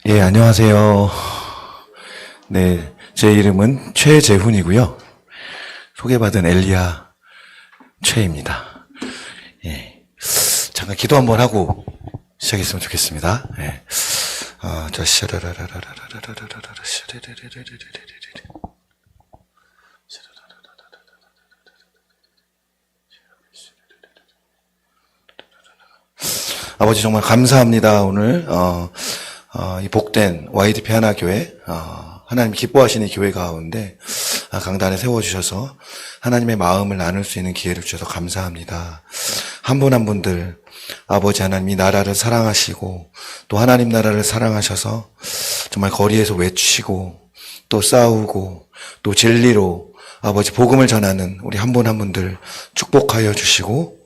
예, 안녕하세요. 네, 제 이름은 최재훈이고요. 소개받은 엘리야 최입니다. 예, 잠깐 기도 한번 하고 시작했으면 좋겠습니다. 예. 자, 아버지 정말 감사합니다. 오늘 이 복된 YDP 하나교회 하나님 기뻐하시는 교회 가운데 강단에 세워주셔서 하나님의 마음을 나눌 수 있는 기회를 주셔서 감사합니다. 한 분 한 분들 아버지 하나님 이 나라를 사랑하시고 또 하나님 나라를 사랑하셔서 정말 거리에서 외치고 또 싸우고 또 진리로 아버지 복음을 전하는 우리 한 분 한 분들 축복하여 주시고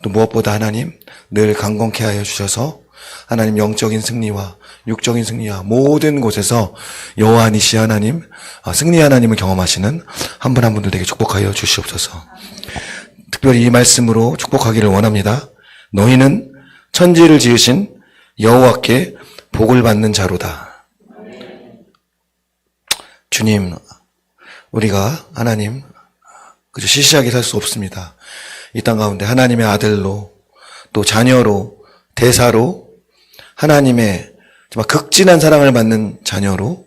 또 무엇보다 하나님 늘 강건케 하여 주셔서 하나님 영적인 승리와 육적인 승리와 모든 곳에서 여호와니시 하나님, 승리 하나님을 경험하시는 한 분 한 분들에게 축복하여 주시옵소서. 특별히 이 말씀으로 축복하기를 원합니다. 너희는 천지를 지으신 여호와께 복을 받는 자로다. 주님, 우리가 하나님 그저 시시하게 살 수 없습니다. 이 땅 가운데 하나님의 아들로 또 자녀로 대사로 하나님의 정말 극진한 사랑을 받는 자녀로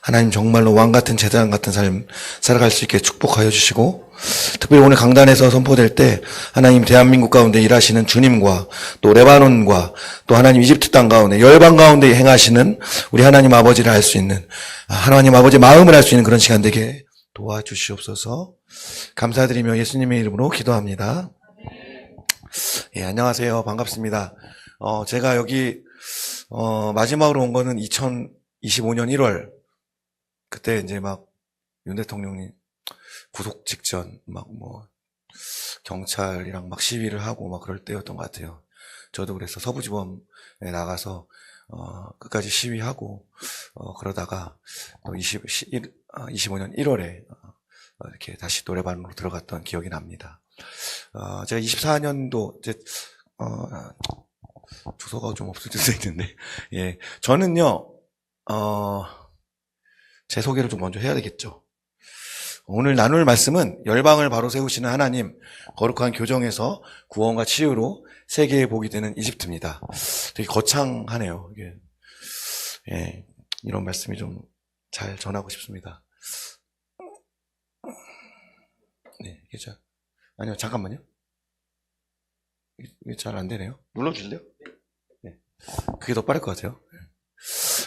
하나님 정말로 왕같은 제사장 같은 삶 살아갈 수 있게 축복하여 주시고 특별히 오늘 강단에서 선포될 때 하나님 대한민국 가운데 일하시는 주님과 또 레바논과 또 하나님 이집트 땅 가운데 열방 가운데 행하시는 우리 하나님 아버지를 알 수 있는 하나님 아버지의 마음을 알 수 있는 그런 시간 되게 도와주시옵소서. 감사드리며 예수님의 이름으로 기도합니다. 예, 안녕하세요. 반갑습니다. 제가 여기 마지막으로 온 거는 2025년 1월. 그때 이제 막 윤 대통령이 구속 직전 막 경찰이랑 막 시위를 하고 막 그럴 때였던 것 같아요. 저도 그래서 서부지검에 나가서 끝까지 시위하고 그러다가 또 25년 1월에 이렇게 다시 노래방으로 들어갔던 기억이 납니다. 제가 24년도 이제 주소가 좀 없을 수도 있는데, 예. 저는요, 제 소개를 좀 먼저 해야 되겠죠. 오늘 나눌 말씀은 열방을 바로 세우시는 하나님, 거룩한 교정에서 구원과 치유로 세계의 복이 되는 이집트입니다. 되게 거창하네요. 이게, 예. 이런 말씀이 좀 잘 전하고 싶습니다. 네, 이게 아니요, 잠깐만요. 이게 잘 안 되네요. 눌러주실래요? 네. 그게 더 빠를 것 같아요.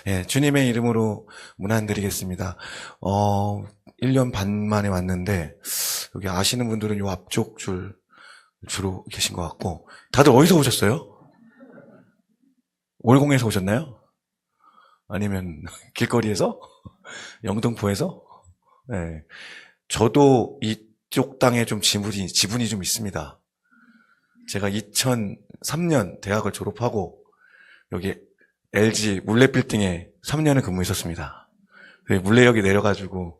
예, 주님의 이름으로 문안드리겠습니다. 1년 반 만에 왔는데, 여기 아시는 분들은 요 앞쪽 주로 계신 것 같고, 다들 어디서 오셨어요? 올공에서 오셨나요? 아니면 길거리에서? 영등포에서? 네. 저도 이쪽 땅에 좀 지분이 좀 있습니다. 제가 2003년 대학을 졸업하고 여기 LG 물레빌딩에 3년을 근무했었습니다. 물레역에 내려가지고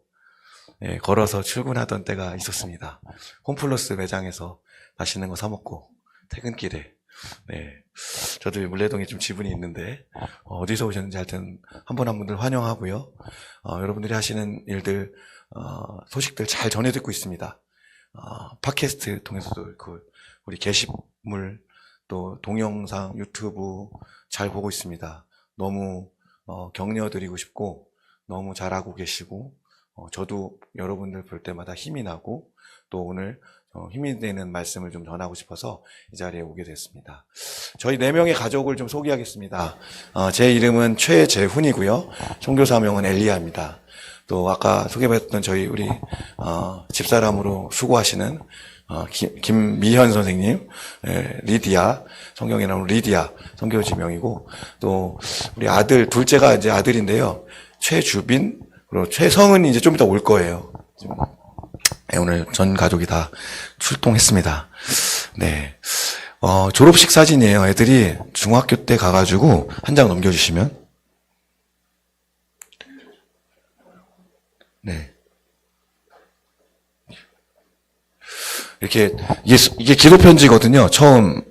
걸어서 출근하던 때가 있었습니다. 홈플러스 매장에서 맛있는 거 사 먹고 퇴근길에 저도 물레동에 좀 지분이 있는데 어디서 오셨는지 하여튼 한 분 한 분들 환영하고요. 여러분들이 하시는 일들 소식들 잘 전해 듣고 있습니다. 팟캐스트 통해서도 우리 게시물 또 동영상 유튜브 잘 보고 있습니다. 너무 격려드리고 싶고 너무 잘하고 계시고 저도 여러분들 볼 때마다 힘이 나고 또 오늘 힘이 되는 말씀을 좀 전하고 싶어서 이 자리에 오게 됐습니다. 저희 4명의 가족을 좀 소개하겠습니다. 제 이름은 최재훈이고요. 선교사명은 엘리야입니다. 또 아까 소개받았던 저희 우리 집사람으로 수고하시는 김미현 선생님, 리디아, 성경에 나오는 리디아 선교지명이고 또 우리 아들 둘째가 이제 아들인데요. 최주빈 그리고 최성은이 이제 좀 이따 올 거예요. 오늘 전 가족이 다 출동했습니다. 네. 졸업식 사진이에요. 애들이 중학교 때 가가지고 한 장 넘겨주시면. 네. 이렇게, 이게 기도 편지거든요. 처음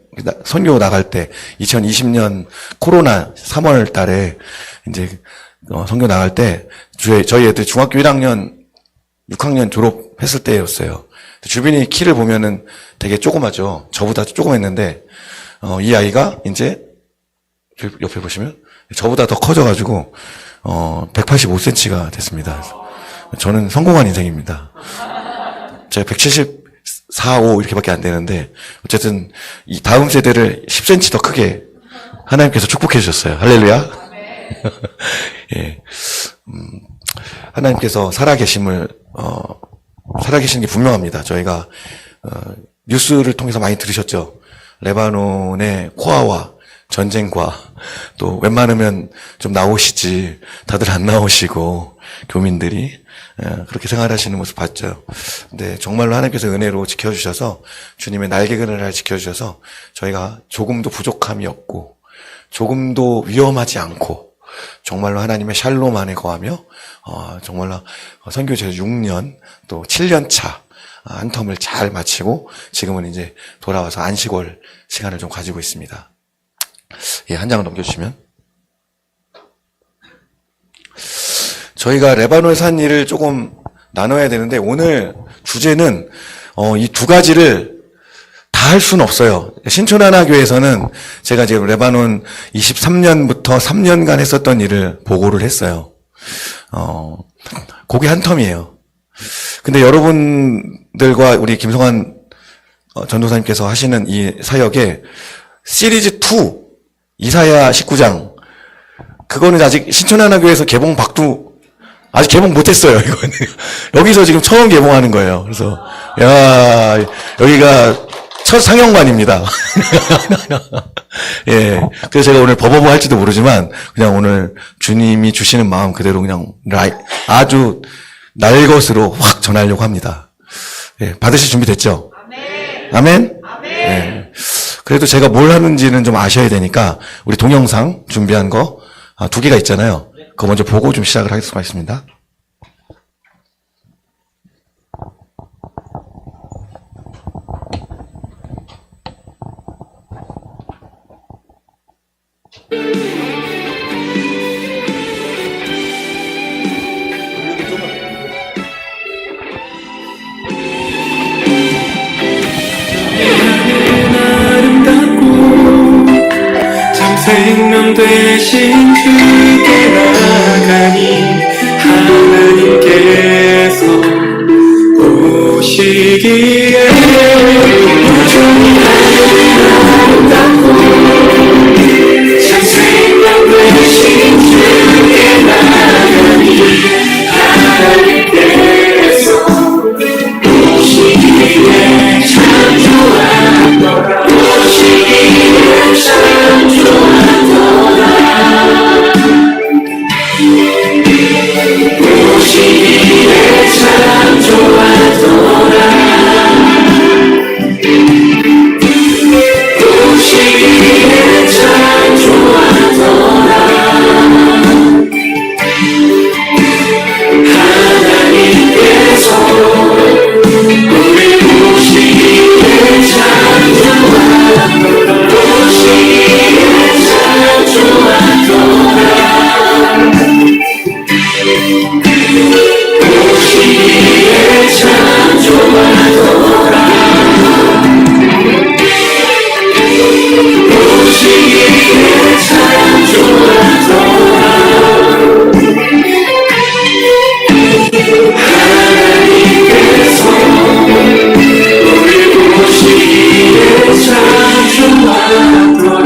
선교 나갈 때 2020년 코로나 3월 달에 이제 선교 나갈 때 저희 애들 중학교 1학년 6학년 졸업했을 때였어요. 주변이 키를 보면은 되게 조그마죠. 저보다 조그맸는데 이 아이가 이제 옆에 보시면 저보다 더 커져가지고 185cm가 됐습니다. 저는 성공한 인생입니다. 제가 174, 5 이렇게밖에 안 되는데 어쨌든 이 다음 세대를 10cm 더 크게 하나님께서 축복해 주셨어요. 할렐루야. 예, 하나님께서 살아계시는 게 분명합니다. 저희가 뉴스를 통해서 많이 들으셨죠. 레바논의 코아와 전쟁과 또 웬만하면 좀 나오시지 다들 안 나오시고 교민들이 그렇게 생활하시는 모습 봤죠. 근데 정말로 하나님께서 은혜로 지켜주셔서 주님의 날개 그늘을 지켜주셔서 저희가 조금도 부족함이 없고 조금도 위험하지 않고 정말로 하나님의 샬롬 안에 거하며 정말로 선교 제 6년 또 7년 차 한 텀을 잘 마치고 지금은 이제 돌아와서 안식월 시간을 좀 가지고 있습니다. 예, 한 장을 넘겨주시면. 저희가 레바논에서 한 일을 조금 나눠야 되는데 오늘 주제는 이 두 가지를 다 할 수는 없어요. 신촌하나교에서는 제가 지금 레바논 23년부터 3년간 했었던 일을 보고를 했어요. 그게 한 텀이에요. 근데 여러분들과 우리 김성환 전도사님께서 하시는 이 사역에 시리즈 2 이사야 19장 그거는 아직 신촌하나교에서 아직 개봉 못했어요. 이거는 여기서 지금 처음 개봉하는 거예요. 그래서 야 여기가 첫 상영관입니다. 예, 그래서 제가 오늘 버버버 할지도 모르지만 그냥 오늘 주님이 주시는 마음 그대로 그냥 아주 날 것으로 확 전하려고 합니다. 예, 받으실 준비 됐죠? 아멘. 아멘? 아멘. 예. 그래도 제가 뭘 하는지는 좀 아셔야 되니까 우리 동영상 준비한 거 2개가 있잖아요. 그거 먼저 보고 좀 시작을 하겠습니다. 생명 되신 주께 나가니 하나님께서 오시기에 여전히 아름답고 참 생명 되신 주께 나가니 하나님께서 오시기에 참 좋았더라 오시기에 참 좋았더라 오시기에 참 좋았더라 오시기에 참 좋았더라 하나님께서 우리 오시기에 참 좋았더라 오시기에 참 좋았더라 오시기에 참 좋았더라 오시기에 참 좋았더라 하나님께서 우리 오시기에 참 좋았더라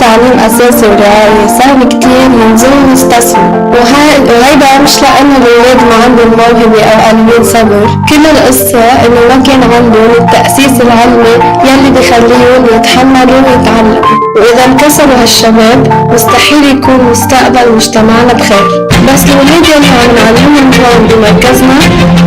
تعليم أساسي ورعاية سهل كتير ينزلوا ويستسلموا وهيدا مش لأنه الأولاد ما عندهم موهبة أو قليلين صبر كل القصة إنه ما كان عندهم التأسيس العلمي يلي يخليهم يتحملوا ويتعلموا، وإذا انكسروا هالشباب مستحيل يكون مستقبل مجتمعنا بخير. بس الولاد يلي عم نعلمهم هون بمركزنا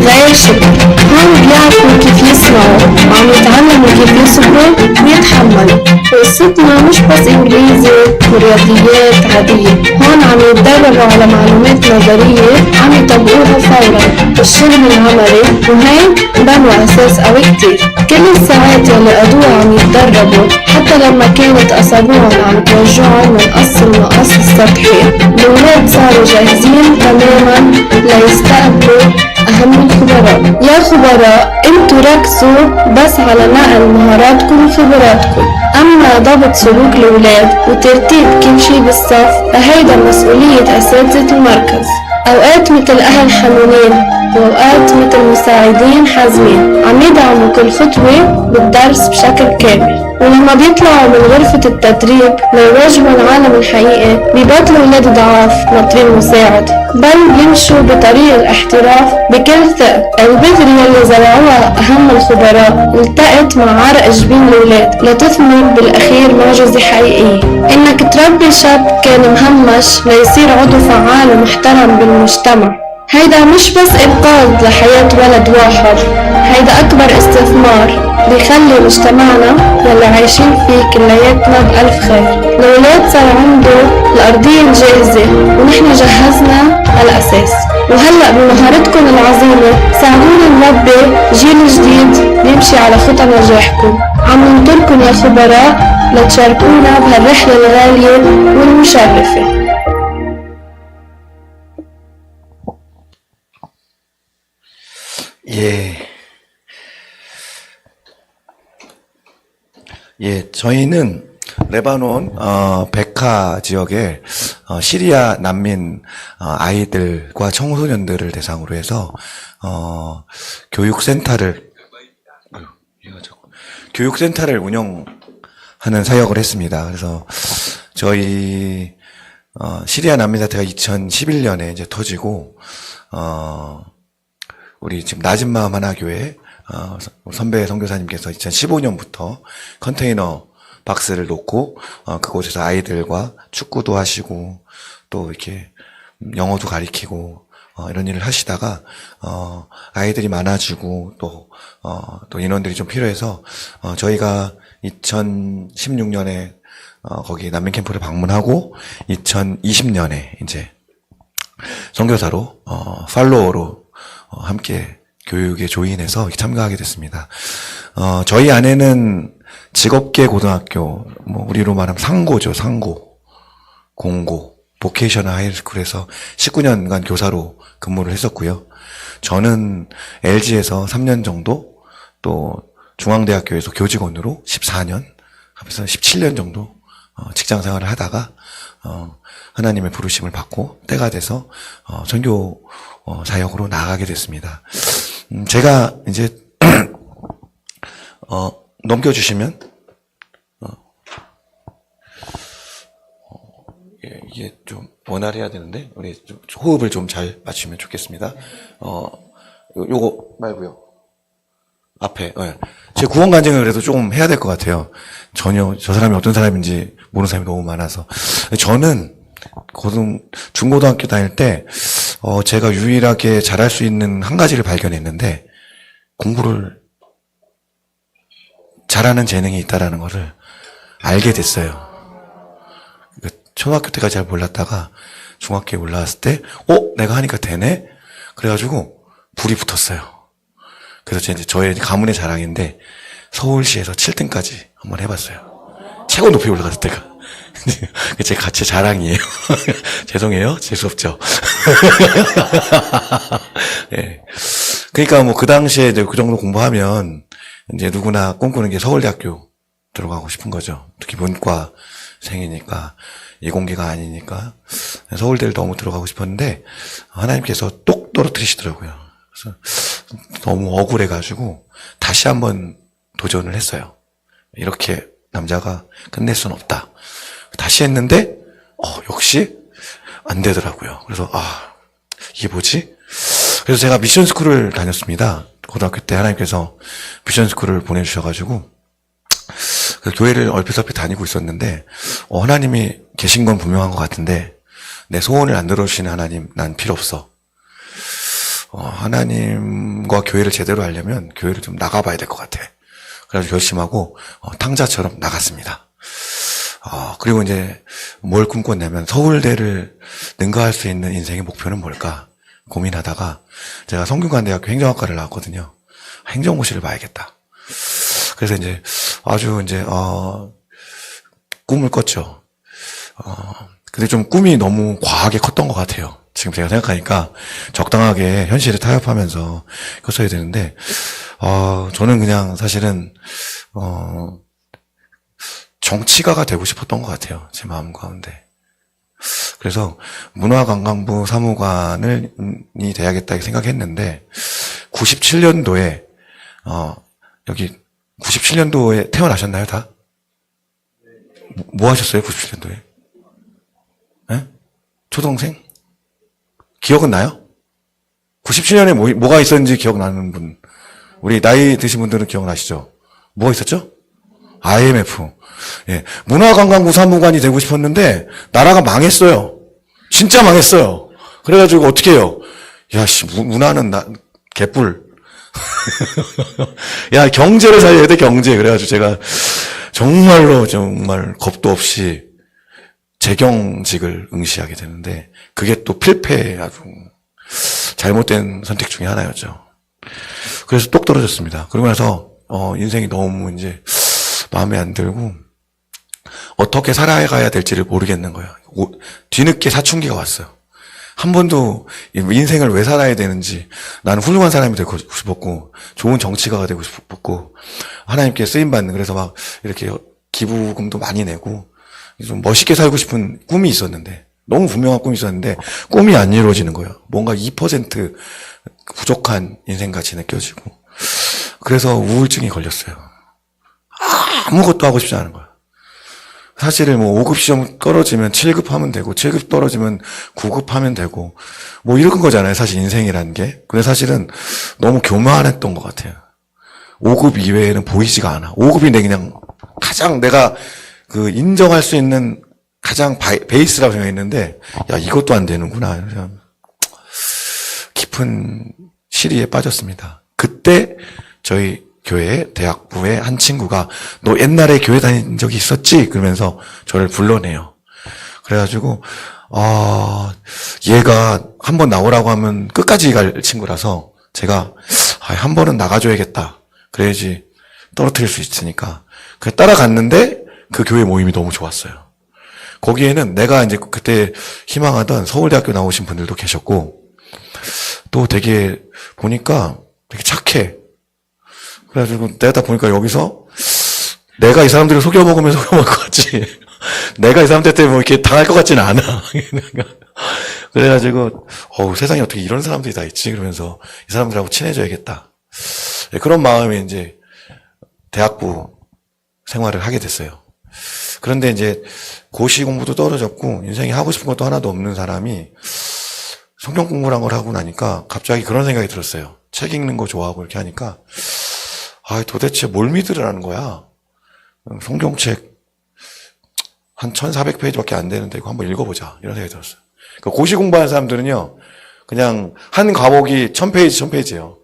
غير شكل، هون بيعرفوا كيف يسمعوا وعم يتعلموا كيف يصبروا ويتحملوا. وقصتنا مش بس إنجليزي ورياضيات عادية، هون عم يتدربوا على معلومات نظرية عم يطبقوها فورا بالشغل العملي، وهين بنوا أساس قوي كتير. كل الساعات يلي قضوها عم يتدربوا حتى لما كانت أصابعهم عم توجعهم من قص المقص السطحي، الولاد صاروا جاهزين تماما ليستقبلوا أهم الخبراء. يا خبراء انتوا ركزوا بس على نقل مهاراتكم وخبراتكم، أما ضبط سلوك الولاد وترتيب كل شي بالصف فهيدا مسؤولية أساتذة المركز. أوقات مثل أهل حنونين وأوقات مثل مساعدين حازمين عم يدعموا كل خطوة بالدرس بشكل كامل، ولما بيطلعوا من غرفة التدريب ليواجهوا العالم الحقيقي بيبطلوا ولاد ضعاف ناطرين مساعدة، بل بيمشوا بطريق الاحتراف بكل ثقة. البذرة يلي زرعوها أهم الخبراء التقت مع عرق جبين الولاد لتثمر بالأخير معجزة حقيقية، إنك تربي شاب كان مهمش ليصير عضو فعال ومحترم بالمجتمع. هيدا مش بس إنقاذ لحياة ولد واحد، هيدا أكبر استثمار بيخلي مجتمعنا يلي عايشين فيه كلياتنا بألف خير. الولاد صار عنده الأرضية الجاهزة ونحن جهزنا الأساس، وهلأ بمهارتكم العظيمة ساعدونا نربي جيل جديد بيمشي على خطى نجاحكم. عم ننطركم يا خبراء لتشاركونا بهالرحلة الغالية والمشرفة. 저희는 레바논 베카 지역의 시리아 난민 아이들과 청소년들을 대상으로 해서 교육센터를 운영하는 사역을 했습니다. 그래서 저희 시리아 난민 사태가 2011년에 이제 터지고 우리 지금 낮은 마음 하나교회 선배 선교사님께서 2015년부터 컨테이너 박스를 놓고 그곳에서 아이들과 축구도 하시고 또 이렇게 영어도 가리키고 이런 일을 하시다가 아이들이 많아지고 또 인원들이 좀 필요해서 저희가 2016년에 거기 난민 캠프를 방문하고 2020년에 이제 선교사로 팔로워로 함께 교육에 조인해서 참가하게 됐습니다. 저희 안에는 직업계 고등학교, 우리로 말하면 상고죠, 상고, 공고, 보케이셔널 하이스쿨에서 19년간 교사로 근무를 했었고요. 저는 LG에서 3년 정도, 또 중앙대학교에서 교직원으로 14년, 하면서 17년 정도 직장 생활을 하다가 하나님의 부르심을 받고 때가 돼서 선교 사역으로 나가게 됐습니다. 제가 이제 넘겨주시면 이게 좀 원활해야 되는데 우리 좀 호흡을 좀 잘 맞추면 좋겠습니다. 요거 말고요. 앞에 제 구원 간증을 그래도 조금 해야 될 것 같아요. 전혀 저 사람이 어떤 사람인지 모르는 사람이 너무 많아서. 저는 중고등학교 다닐 때 제가 유일하게 잘할 수 있는 한 가지를 발견했는데 공부를 잘하는 재능이 있다라는 것을 알게 됐어요. 초등학교 때까지 잘 몰랐다가 중학교에 올라왔을 때 내가 하니까 되네? 그래가지고 불이 붙었어요. 그래서 이제 저의 가문의 자랑인데 서울시에서 7등까지 한번 해봤어요. 최고 높이 올라갔을 때가. 제 자랑이에요. 죄송해요. 재수없죠. 네. 그러니까 그 당시에 이제 그 정도 공부하면 이제 누구나 꿈꾸는 게 서울대학교 들어가고 싶은 거죠. 특히 문과생이니까 이공계가 아니니까 서울대를 너무 들어가고 싶었는데 하나님께서 똑 떨어뜨리시더라고요. 그래서 너무 억울해가지고 다시 한번 도전을 했어요. 이렇게 남자가 끝낼 수는 없다. 다시 했는데 역시 안 되더라고요. 그래서 이게 뭐지? 그래서 제가 미션 스쿨을 다녔습니다. 고등학교 때 하나님께서 미션 스쿨을 보내주셔가지고 그래서 교회를 얼핏얼핏 다니고 있었는데, 하나님이 계신 건 분명한 것 같은데, 내 소원을 안 들어주시는 하나님, 난 필요 없어. 하나님과 교회를 제대로 하려면 교회를 좀 나가봐야 될 것 같아. 그래서 결심하고, 탕자처럼 나갔습니다. 그리고 이제 뭘 꿈꿨냐면 서울대를 능가할 수 있는 인생의 목표는 뭘까 고민하다가 제가 성균관대학교 행정학과를 나왔거든요. 행정고시를 봐야겠다. 그래서 이제 아주 이제 꿈을 꿨죠. 근데 좀 꿈이 너무 과하게 컸던 것 같아요. 지금 제가 생각하니까 적당하게 현실에 타협하면서 컸어야 되는데 저는 그냥 사실은 정치가가 되고 싶었던 것 같아요. 제 마음 가운데. 그래서 문화관광부 사무관이 돼야겠다 생각했는데 97년도에 여기 97년도에 태어나셨나요 다? 뭐 하셨어요 97년도에? 네? 초등생? 기억은 나요? 97년에 뭐가 있었는지 기억나는 분? 우리 나이 드신 분들은 기억나시죠? 뭐가 있었죠? IMF. 예. 문화관광부 사무관이 되고 싶었는데, 나라가 망했어요. 진짜 망했어요. 그래가지고 어떻게 해요? 야, 문화는 개뿔. 야, 경제를 살려야 돼, 경제. 그래가지고 제가 정말 겁도 없이 재경직을 응시하게 되는데, 그게 또 필패 아주 잘못된 선택 중에 하나였죠. 그래서 똑 떨어졌습니다. 그러고 나서, 인생이 너무 이제 마음에 안 들고, 어떻게 살아가야 될지를 모르겠는 거예요. 뒤늦게 사춘기가 왔어요. 한 번도 인생을 왜 살아야 되는지, 나는 훌륭한 사람이 되고 싶었고, 좋은 정치가가 되고 싶었고, 하나님께 쓰임받는, 그래서 막 이렇게 기부금도 많이 내고, 좀 멋있게 살고 싶은 꿈이 있었는데, 너무 분명한 꿈이 있었는데, 꿈이 안 이루어지는 거예요. 뭔가 2% 부족한 인생같이 느껴지고, 그래서 우울증이 걸렸어요. 아무것도 하고 싶지 않은 거야. 사실은 5급 시험 떨어지면 7급 하면 되고, 7급 떨어지면 9급 하면 되고, 이런 거잖아요, 사실 인생이라는 게. 근데 사실은 너무 교만했던 것 같아요. 5급 이외에는 보이지가 않아. 5급이 그냥 가장 내가 인정할 수 있는 가장 베이스라고 생각했는데, 야, 이것도 안 되는구나. 그래서 깊은 시리에 빠졌습니다. 그때 저희 교회 대학부의 한 친구가 너 옛날에 교회 다닌 적이 있었지? 그러면서 저를 불러내요. 그래가지고 얘가 한번 나오라고 하면 끝까지 갈 친구라서 제가 한 번은 나가줘야겠다. 그래야지 떨어뜨릴 수 있으니까. 그래서 따라갔는데 그 교회 모임이 너무 좋았어요. 거기에는 내가 이제 그때 희망하던 서울대학교 나오신 분들도 계셨고 또 되게 보니까 되게 착해. 그래가지고 내가 보니까 여기서 내가 이 사람들을 속여먹으면 속여먹을 것 같지. 내가 이 사람들 때문에 이렇게 당할 것 같지는 않아. 그래가지고 세상에 어떻게 이런 사람들이 다 있지? 그러면서 이 사람들하고 친해져야겠다. 그런 마음에 이제 대학부 생활을 하게 됐어요. 그런데 이제 고시 공부도 떨어졌고 인생에 하고 싶은 것도 하나도 없는 사람이 성경 공부란 걸 하고 나니까 갑자기 그런 생각이 들었어요. 책 읽는 거 좋아하고 이렇게 하니까 도대체 뭘 믿으라는 거야? 성경책 한 1400페이지밖에 안 되는데 이거 한번 읽어보자 이런 생각이 들었어요. 그러니까 고시 공부하는 사람들은요 그냥 한 과목이 1000페이지예요.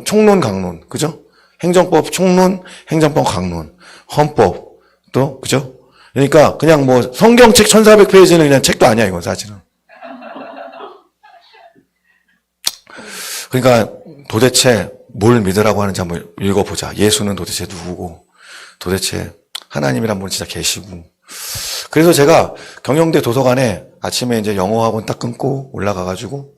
총론 강론 그죠? 행정법 총론, 행정법 강론, 헌법 또 그죠? 그러니까 그냥 성경책 1400페이지는 그냥 책도 아니야 이건 사실은. 그러니까 도대체 뭘 믿으라고 하는지 한번 읽어보자. 예수는 도대체 누구고 도대체 하나님이란 분은 진짜 계시고. 그래서 제가 경영대 도서관에 아침에 이제 영어 학원 딱 끊고 올라가가지고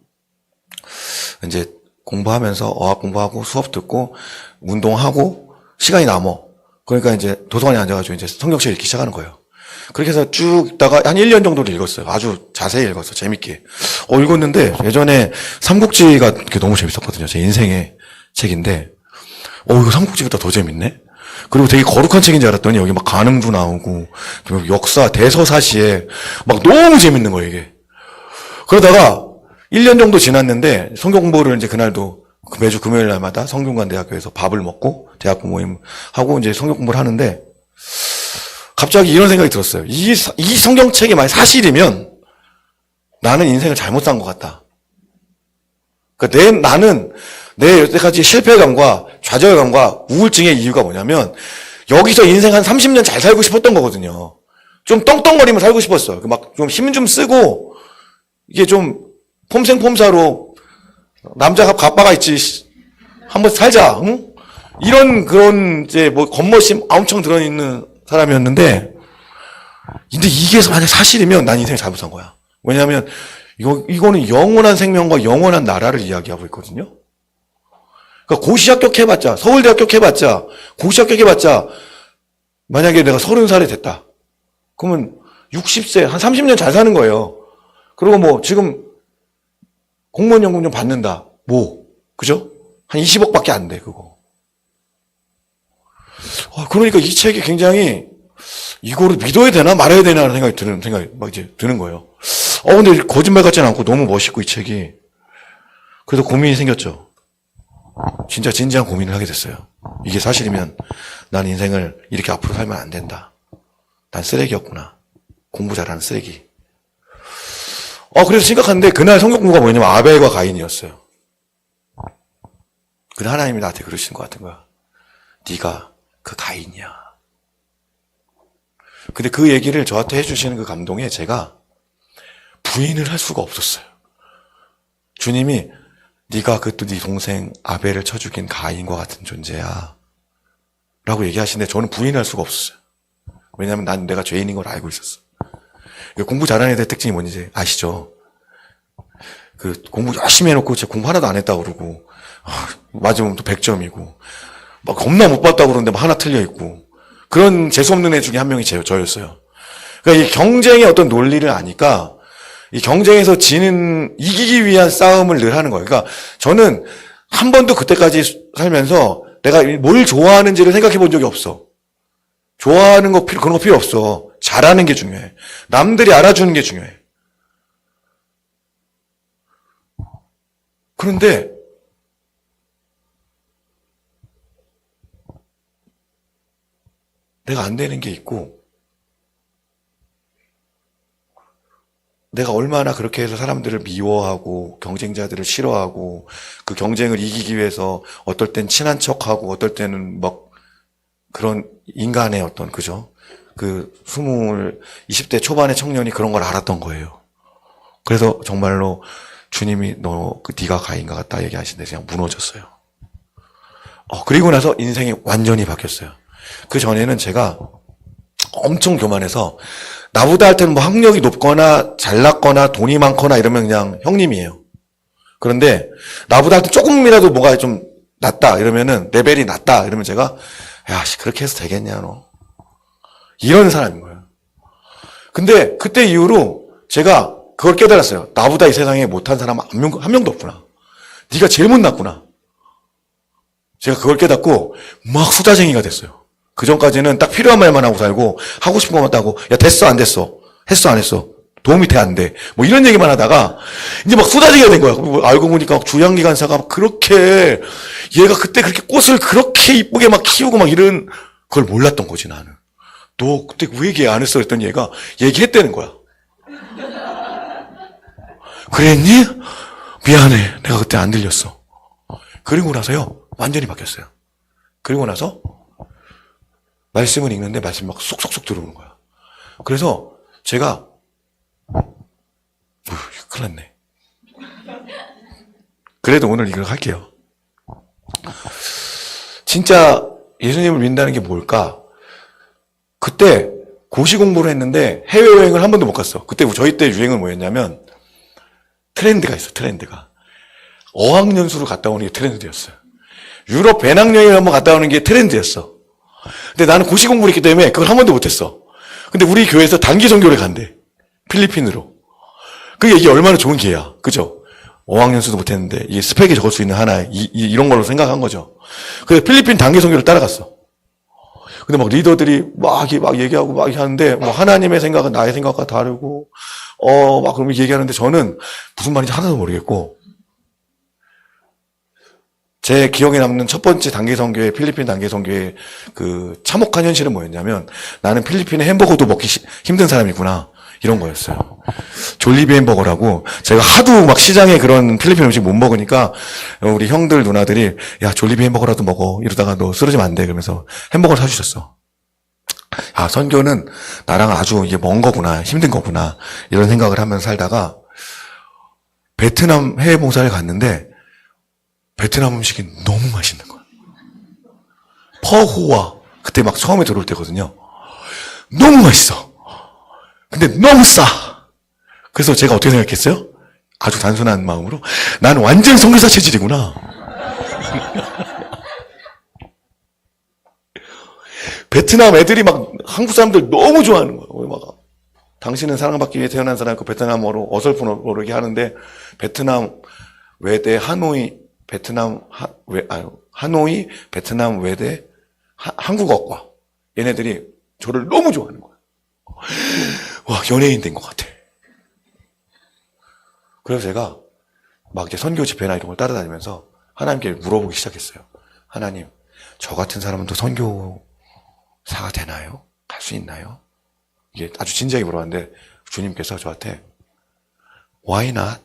이제 공부하면서 어학 공부하고 수업 듣고 운동하고 시간이 남어. 그러니까 이제 도서관에 앉아가지고 이제 성경책 읽기 시작하는 거예요. 그렇게 해서 쭉 있다가 한 1년 정도를 읽었어요. 아주 자세히 읽었어요. 재밌게. 읽었는데 예전에 삼국지가 너무 재밌었거든요. 제 인생의 책인데 이거 삼국지보다 더 재밌네? 그리고 되게 거룩한 책인 줄 알았더니 여기 막 간흥도 나오고 역사, 대서사시에 막 너무 재밌는 거예요, 이게. 그러다가 1년 정도 지났는데 성경 공부를 이제 그날도 매주 금요일 날마다 성균관 대학교에서 밥을 먹고 대학부 모임 하고 이제 성경 공부를 하는데 갑자기 이런 생각이 들었어요. 이 성경책이 만약 사실이면 나는 인생을 잘못 산 것 같다. 그러니까 나는 내 여태까지 실패감과 좌절감과 우울증의 이유가 뭐냐면 여기서 인생 한 30년 잘 살고 싶었던 거거든요. 좀 떵떵거리면 살고 싶었어요. 막 좀 힘 좀 쓰고 이게 좀 폼생폼사로 남자가 갑바가 있지 한번 살자. 응? 이런 그런 이제 뭐 겉멋이 엄청 들어있는 사람이었는데 근데 이게 만약 사실이면 난 인생을 잘못 산 거야. 왜냐하면 이거는 영원한 생명과 영원한 나라를 이야기하고 있거든요. 그러니까 고시 합격해봤자 서울대 합격해봤자 고시 합격해봤자 만약에 내가 30살이 됐다. 그러면 60세 한 30년 잘 사는 거예요. 그리고 뭐 지금 공무원 연금 좀 받는다. 뭐 그죠? 한 20억밖에 안 돼 그거. 그러니까 이 책이 굉장히 이거를 믿어야 되나 말아야 되나 하는 생각이 막 이제 드는 거예요. 근데 거짓말 같지는 않고 너무 멋있고 이 책이. 그래서 고민이 생겼죠. 진짜 진지한 고민을 하게 됐어요. 이게 사실이면 난 인생을 이렇게 앞으로 살면 안 된다. 난 쓰레기였구나. 공부 잘하는 쓰레기. 그래서 심각한데 그날 성경 공부가 뭐냐면 아벨과 가인이었어요. 근데 하나님이 나한테 그러시는 것 같은 거야. 네가 그 가인이야. 근데 그 얘기를 저한테 해주시는 그 감동에 제가 부인을 할 수가 없었어요. 주님이 네가 그 또 네 동생 아벨을 쳐 죽인 가인과 같은 존재야 라고 얘기하시는데 저는 부인할 수가 없었어요. 왜냐하면 난 내가 죄인인 걸 알고 있었어. 공부 잘하는 애들 특징이 뭔지 아시죠? 그 공부 열심히 해놓고 제 공부 하나도 안 했다고 그러고 맞으면 또 100점이고 막 겁나 못 봤다고 그러는데 막 하나 틀려 있고 그런 재수없는 애 중에 한 명이 저였어요. 그러니까 이 경쟁의 어떤 논리를 아니까 이 경쟁에서 이기기 위한 싸움을 늘 하는 거예요. 그러니까 저는 한 번도 그때까지 살면서 내가 뭘 좋아하는지를 생각해 본 적이 없어. 좋아하는 거 그런 거 필요 없어. 잘하는 게 중요해. 남들이 알아주는 게 중요해. 그런데 내가 안 되는 게 있고 내가 얼마나 그렇게 해서 사람들을 미워하고 경쟁자들을 싫어하고 그 경쟁을 이기기 위해서 어떨 땐 친한 척하고 어떨 때는 막 그런 인간의 어떤 그죠? 그 20대 초반의 청년이 그런 걸 알았던 거예요. 그래서 정말로 주님이 네가 가인과 같다 얘기하시는데 그냥 무너졌어요. 그리고 나서 인생이 완전히 바뀌었어요. 그 전에는 제가 엄청 교만해서 나보다 할 때는 뭐 학력이 높거나 잘났거나 돈이 많거나 이러면 그냥 형님이에요. 그런데 나보다 할 때 조금이라도 뭐가 좀 낫다 이러면은 레벨이 낮다 이러면 제가 야, 그렇게 해서 되겠냐 너. 이런 사람인 거예요. 근데 그때 이후로 제가 그걸 깨달았어요. 나보다 이 세상에 못한 사람은 한 명도 없구나. 네가 제일 못났구나. 제가 그걸 깨닫고 막 수다쟁이가 됐어요. 그 전까지는 딱 필요한 말만 하고 살고 하고 싶은 것만 하고 야 됐어 안 됐어 했어 안 했어 도움이 돼 안 돼 뭐 이런 얘기만 하다가 이제 막 수다쟁이가 된 거야. 알고 보니까 주양기 간사가 그렇게 얘가 그때 그렇게 꽃을 그렇게 이쁘게 막 키우고 막 이런 걸 몰랐던 거지 나는. 너 그때 왜 얘기 안 했어 그랬더니 얘가 얘기했다는 거야. 그랬니? 미안해 내가 그때 안 들렸어. 그리고 나서요 완전히 바뀌었어요. 그리고 나서 말씀을 읽는데 말씀이 막 쏙쏙쏙 들어오는 거야. 그래서 제가 큰일 났네. 그래도 오늘 이걸 할게요. 진짜 예수님을 믿는다는 게 뭘까? 그때 고시 공부를 했는데 해외여행을 한 번도 못 갔어. 그때 저희 때 유행은 뭐였냐면 트렌드가 있어. 트렌드가 어학연수를 갔다 오는 게 트렌드였어요. 유럽 배낭여행을 한번 갔다 오는 게 트렌드였어. 근데 나는 고시 공부를 했기 때문에 그걸 한 번도 못했어. 근데 우리 교회에서 단기 선교를 간대. 필리핀으로. 그게 이게 얼마나 좋은 기회야. 그죠? 어학연수도 못했는데 이게 스펙에 적을 수 있는 하나의 이런 걸로 생각한 거죠. 그래서 필리핀 단기 선교를 따라갔어. 근데 막 리더들이 막 얘기하고 막 하는데 뭐 하나님의 생각은 나의 생각과 다르고 막 그러면 얘기하는데 저는 무슨 말인지 하나도 모르겠고 제 기억에 남는 첫 번째 단기 선교회, 필리핀 단기 선교회 그 참혹한 현실은 뭐였냐면 나는 필리핀의 햄버거도 먹기 힘든 사람이구나. 이런 거였어요. 졸리비 햄버거라고 제가 하도 막 시장에 그런 필리핀 음식 못 먹으니까 우리 형들 누나들이 야 졸리비 햄버거라도 먹어 이러다가 너 쓰러지면 안 돼 그러면서 햄버거를 사주셨어. 아 선교는 나랑 아주 이게 먼 거구나 힘든 거구나 이런 생각을 하면서 살다가 베트남 해외 봉사를 갔는데 베트남 음식이 너무 맛있는 거야. 퍼호와 그때 막 처음에 들어올 때거든요. 너무 맛있어. 근데 너무 싸. 그래서 제가 어떻게 생각했어요? 아주 단순한 마음으로 난 완전 선교사 체질이구나. 베트남 애들이 막 한국 사람들 너무 좋아하는 거예요. 막 당신은 사랑받기 위해 태어난 사람 그 베트남어로 어설픈 어록이 하는데 베트남 외대 하노이 하노이 베트남 외대 한국어과 얘네들이 저를 너무 좋아하는 거예요. 와 연예인 된 것 같아. 그래서 제가 막 이제 선교 집회나 이런 걸 따라다니면서 하나님께 물어보기 시작했어요. 하나님, 저 같은 사람도 선교사가 되나요? 갈 수 있나요? 이게 아주 진지하게 물어봤는데 주님께서 저한테 Why not?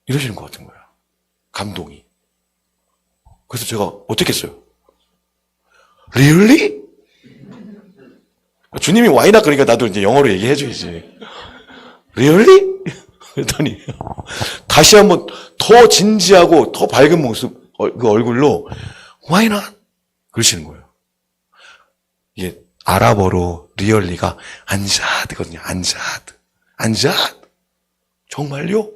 이러시는 것 같은 거예요. 감동이. 그래서 제가 어떻게 했어요? Really? 주님이 why not 그러니까 나도 이제 영어로 얘기해줘야지. Really? 그랬더니 다시 한번 더 진지하고 더 밝은 모습 그 얼굴로 Why not? 그러시는 거예요. 이게 아랍어로 리얼리가 안자드거든요. 안자드. 정말요?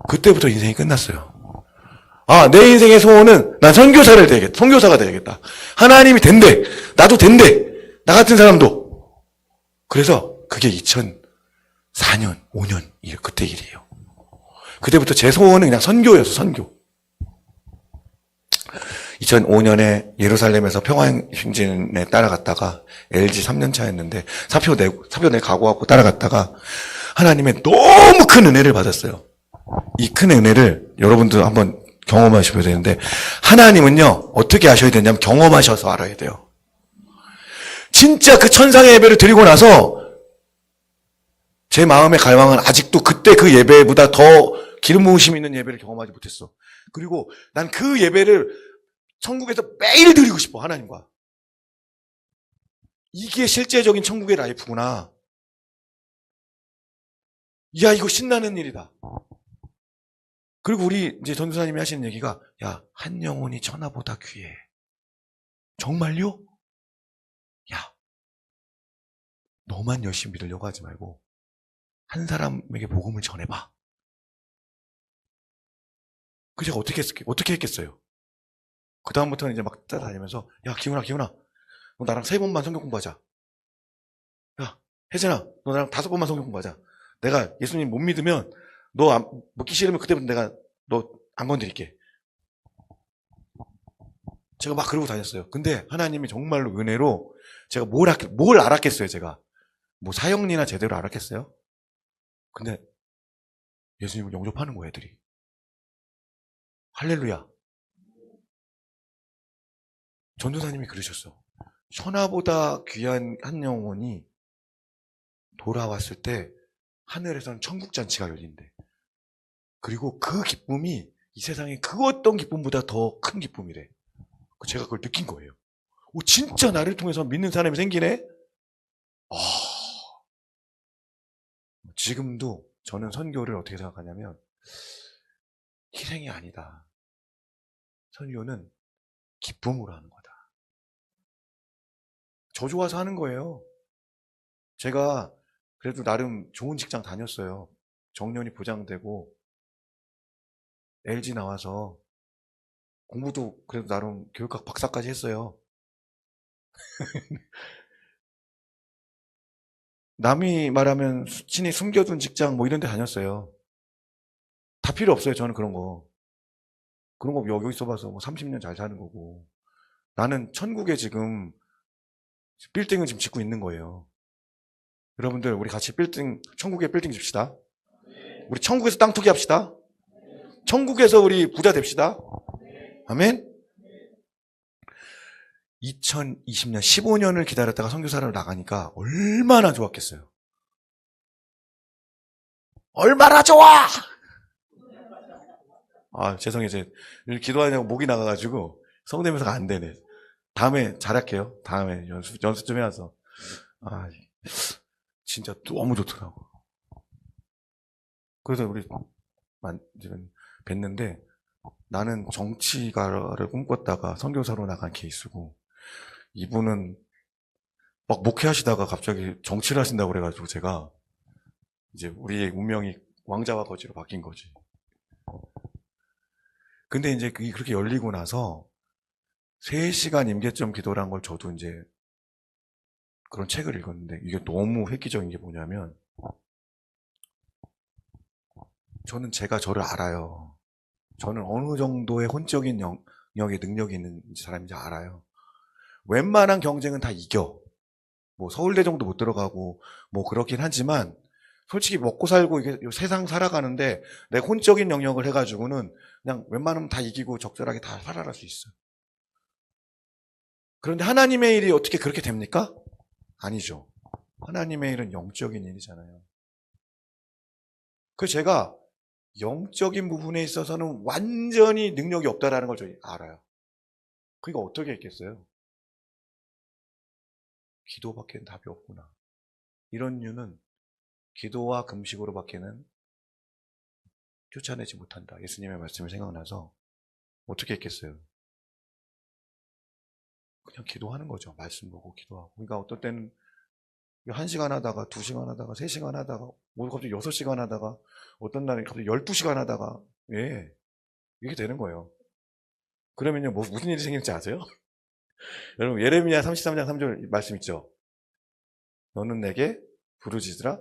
그때부터 인생이 끝났어요. 아, 내 인생의 소원은 난 선교사가 되겠다. 하나님이 된대. 나도 된대. 나 같은 사람도. 그래서 그게 2004년, 5년 그때 일이에요. 그때부터 제 소원은 그냥 선교였어, 선교. 2005년에 예루살렘에서 평화행진에 따라갔다가 LG 3년 차였는데 사표 내 각오하고 따라갔다가 하나님의 너무 큰 은혜를 받았어요. 이 큰 은혜를 여러분도 한번 경험하셔야 되는데 하나님은요 어떻게 아셔야 되냐면 경험하셔서 알아야 돼요. 진짜 그 천상의 예배를 드리고 나서 제 마음의 갈망은 아직도 그때 그 예배보다 더 기름 부으심 있는 예배를 경험하지 못했어. 그리고 난 그 예배를 천국에서 매일 드리고 싶어. 하나님과. 이게 실제적인 천국의 라이프구나. 야 이거 신나는 일이다. 그리고 우리 이제 전도사님이 하시는 얘기가 야 한 영혼이 천하보다 귀해. 정말요? 야 너만 열심히 믿으려고 하지 말고 한 사람에게 복음을 전해봐. 그 제가 어떻게 했겠어요? 그 다음부터는 이제 막 따라다니면서 야 기훈아 너 나랑 3번만 성경 공부하자. 야 혜진아 너 나랑 5번만 성경 공부하자. 내가 예수님 못 믿으면 너 먹기 싫으면 그때부터 내가 너 안 건드릴게. 제가 막 그러고 다녔어요. 근데 하나님이 정말로 은혜로 제가 뭘 알았겠어요. 제가 뭐 사형리나 제대로 알았겠어요? 근데 예수님을 영접하는 거예요. 애들이. 할렐루야. 전도사님이 그러셨어. 천하보다 귀한 한 영혼이 돌아왔을 때 하늘에서는 천국잔치가 열린대. 그리고 그 기쁨이 이 세상에 그 어떤 기쁨보다 더 큰 기쁨이래. 제가 그걸 느낀 거예요. 오, 진짜 나를 통해서 믿는 사람이 생기네? 지금도 저는 선교를 어떻게 생각하냐면 희생이 아니다. 선교는 기쁨으로 하는 거다. 저 좋아서 하는 거예요. 제가 그래도 나름 좋은 직장 다녔어요. 정년이 보장되고 LG 나와서 공부도 그래도 나름 교육학 박사까지 했어요. 남이 말하면 친히 숨겨둔 직장 뭐 이런 데 다녔어요. 다 필요 없어요. 저는 그런 거 여기 있어봐서 뭐 30년 잘 사는 거고. 나는 천국에 지금 빌딩을 지금 짓고 있는 거예요. 여러분들 우리 같이 천국에 빌딩 집시다. 우리 천국에서 땅 투기 합시다. 천국에서 우리 부자 됩시다. 아멘. 2020년 15년을 기다렸다가 선교사를 나가니까 얼마나 좋았겠어요. 얼마나 좋아! 죄송해요. 제 기도하냐고 목이 나가가지고 성대면서가 안 되네. 다음에 잘할게요. 다음에 연습 좀 해와서. 진짜 너무 좋더라고. 그래서 우리 뵀는데 나는 정치가를 꿈꿨다가 선교사로 나간 케이스고 이분은 막 목회하시다가 갑자기 정치를 하신다고 그래가지고 제가 이제 우리의 운명이 왕자와 거지로 바뀐 거지. 근데 이제 그렇게 열리고 나서 3시간 임계점 기도라는 걸 저도 이제 그런 책을 읽었는데 이게 너무 획기적인 게 뭐냐면 저는 제가 저를 알아요. 저는 어느 정도의 혼적인 영역의 능력이 있는 사람인지 알아요. 웬만한 경쟁은 다 이겨. 뭐 서울대 정도 못 들어가고 뭐 그렇긴 하지만 솔직히 먹고 살고 이게 세상 살아가는데 내 혼적인 영역을 해가지고는 그냥 웬만하면 다 이기고 적절하게 다 살아갈 수 있어요. 그런데 하나님의 일이 어떻게 그렇게 됩니까? 아니죠. 하나님의 일은 영적인 일이잖아요. 그래서 제가 영적인 부분에 있어서는 완전히 능력이 없다라는 걸 저희 알아요. 그러니까 어떻게 했겠어요? 기도밖에 답이 없구나. 이런 이유는 기도와 금식으로밖에는 쫓아내지 못한다. 예수님의 말씀이 생각나서 어떻게 했겠어요? 그냥 기도하는 거죠. 말씀 보고 기도하고. 그러니까 어떨 때는 1시간 하다가 2시간 하다가 3시간 하다가 오늘 갑자기 6시간 하다가 어떤 날에 갑자기 12시간 하다가 이렇게 되는 거예요. 그러면요 무슨 일이 생길지 아세요? 여러분 예레미야 33장 3절 말씀 있죠? 너는 내게 부르짖으라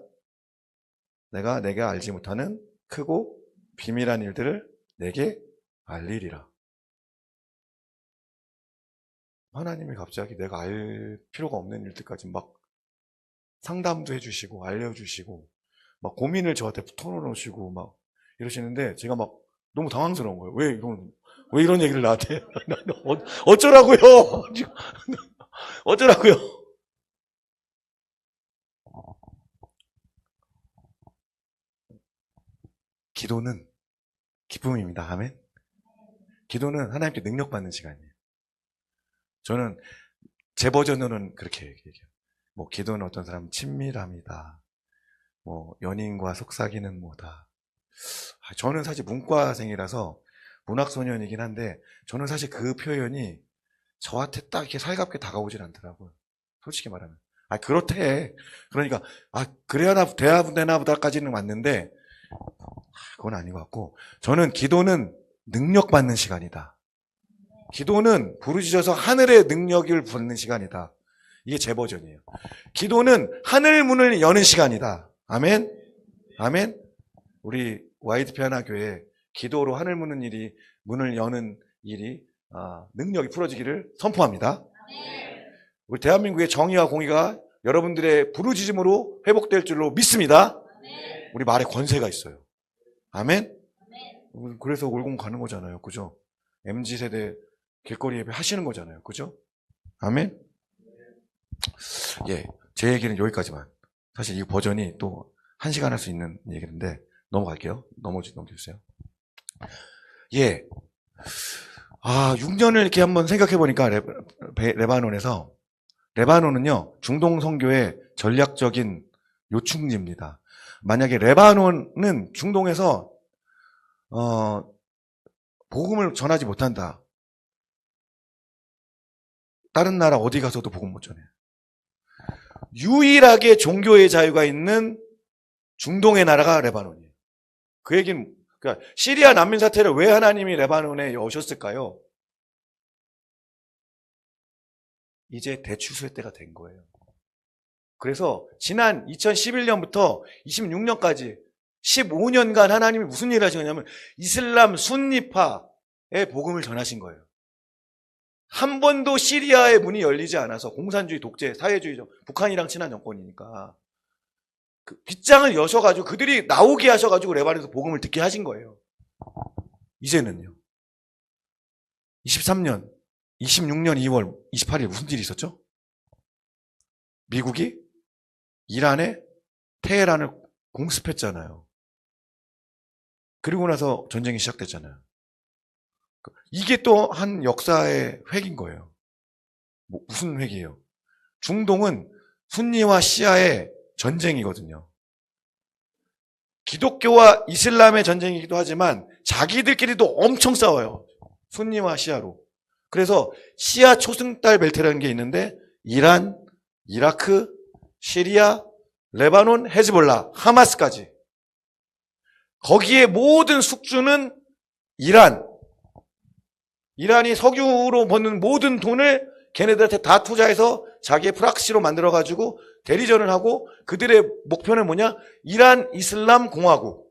내가 알지 못하는 크고 비밀한 일들을 내게 알리리라. 하나님이 갑자기 내가 알 필요가 없는 일들까지 막 상담도 해주시고 알려주시고 막 고민을 저한테 털어놓으시고 막 이러시는데 제가 막 너무 당황스러운 거예요. 왜 이런 얘기를 나한테 어쩌라고요? 어쩌라고요? 기도는 기쁨입니다. 아멘. 기도는 하나님께 능력받는 시간이에요. 저는 제 버전으로는 그렇게 얘기해요. 뭐 기도는 어떤 사람은 친밀함이다. 뭐 연인과 속삭이는 뭐다. 저는 사실 문과생이라서 문학소년이긴 한데 저는 사실 그 표현이 저한테 딱 이렇게 살갑게 다가오진 않더라고요. 솔직히 말하면. 그렇대. 그러니까 그래야 돼야 되나 보다까지는 맞는데 그건 아닌 것 같고 저는 기도는 능력받는 시간이다. 기도는 부르짖어서 하늘의 능력을 받는 시간이다. 이게 제 버전이에요. 기도는 하늘 문을 여는 시간이다. 아멘? 아멘? 우리 YDP 하나교회 기도로 하늘 문을 여는 일이 능력이 풀어지기를 선포합니다. 우리 대한민국의 정의와 공의가 여러분들의 부르짖음으로 회복될 줄로 믿습니다. 우리 말에 권세가 있어요. 아멘? 그래서 올공 가는 거잖아요. 그죠? MZ세대 길거리 예배 하시는 거잖아요. 그죠? 아멘? 제 얘기는 여기까지만. 사실 이 버전이 또 1시간 할 수 있는 얘기인데 넘어갈게요. 넘겨주세요. 6년을 이렇게 한번 생각해 보니까 레바논은요 중동 선교의 전략적인 요충지입니다. 만약에 레바논은 중동에서 복음을 전하지 못한다. 다른 나라 어디 가서도 복음 못 전해요. 유일하게 종교의 자유가 있는 중동의 나라가 레바논이에요. 그 얘기는 그러니까 시리아 난민 사태를 왜 하나님이 레바논에 여셨을까요? 이제 대추수의 때가 된 거예요. 그래서 지난 2011년부터 26년까지 15년간 하나님이 무슨 일을 하신 거냐면 이슬람 순니파의 복음을 전하신 거예요. 한 번도 시리아의 문이 열리지 않아서 공산주의, 독재, 사회주의적 북한이랑 친한 정권이니까 그 빗장을 여셔가지고 그들이 나오게 하셔가지고 레바논에서 복음을 듣게 하신 거예요. 이제는요. 23년, 26년 2월 28일 무슨 일이 있었죠? 미국이 이란의 테헤란을 공습했잖아요. 그리고 나서 전쟁이 시작됐잖아요. 이게 또 한 역사의 획인 거예요. 무슨 획이에요? 중동은 순니와 시아의 전쟁이거든요. 기독교와 이슬람의 전쟁이기도 하지만 자기들끼리도 엄청 싸워요. 순니와 시아로. 그래서 시아 초승달 벨트라는 게 있는데 이란, 이라크, 시리아, 레바논, 헤즈볼라, 하마스까지. 거기에 모든 숙주는 이란이 석유로 버는 모든 돈을 걔네들한테 다 투자해서 자기의 프락시로 만들어가지고 대리전을 하고 그들의 목표는 뭐냐? 이란 이슬람 공화국.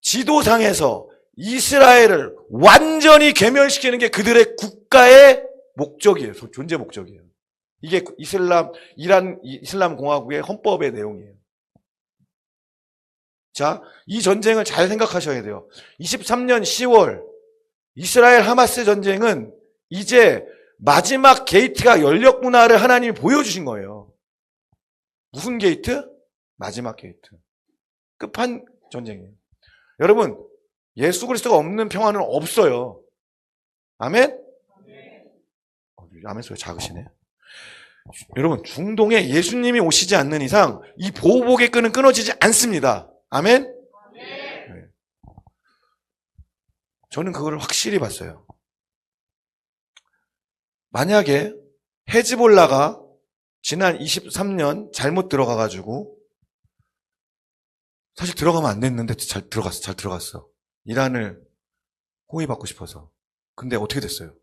지도상에서 이스라엘을 완전히 괴멸시키는 게 그들의 국가의 목적이에요. 존재 목적이에요. 이게 이란 이슬람 공화국의 헌법의 내용이에요. 자, 이 전쟁을 잘 생각하셔야 돼요. 23년 10월 이스라엘 하마스 전쟁은 이제 마지막 게이트가 열렸구나를 하나님이 보여주신 거예요. 무슨 게이트? 마지막 게이트. 끝판 전쟁이에요. 여러분, 예수 그리스도가 없는 평화는 없어요. 아멘? 아멘 소리 작으시네. 여러분, 중동에 예수님이 오시지 않는 이상 이 보호복의 끈은 끊어지지 않습니다. 아멘? 네. 저는 그걸 확실히 봤어요. 만약에 헤즈볼라가 지난 23년 잘못 들어가가지고, 사실 들어가면 안 됐는데 잘 들어갔어. 이란을 호위받고 싶어서. 근데 어떻게 됐어요?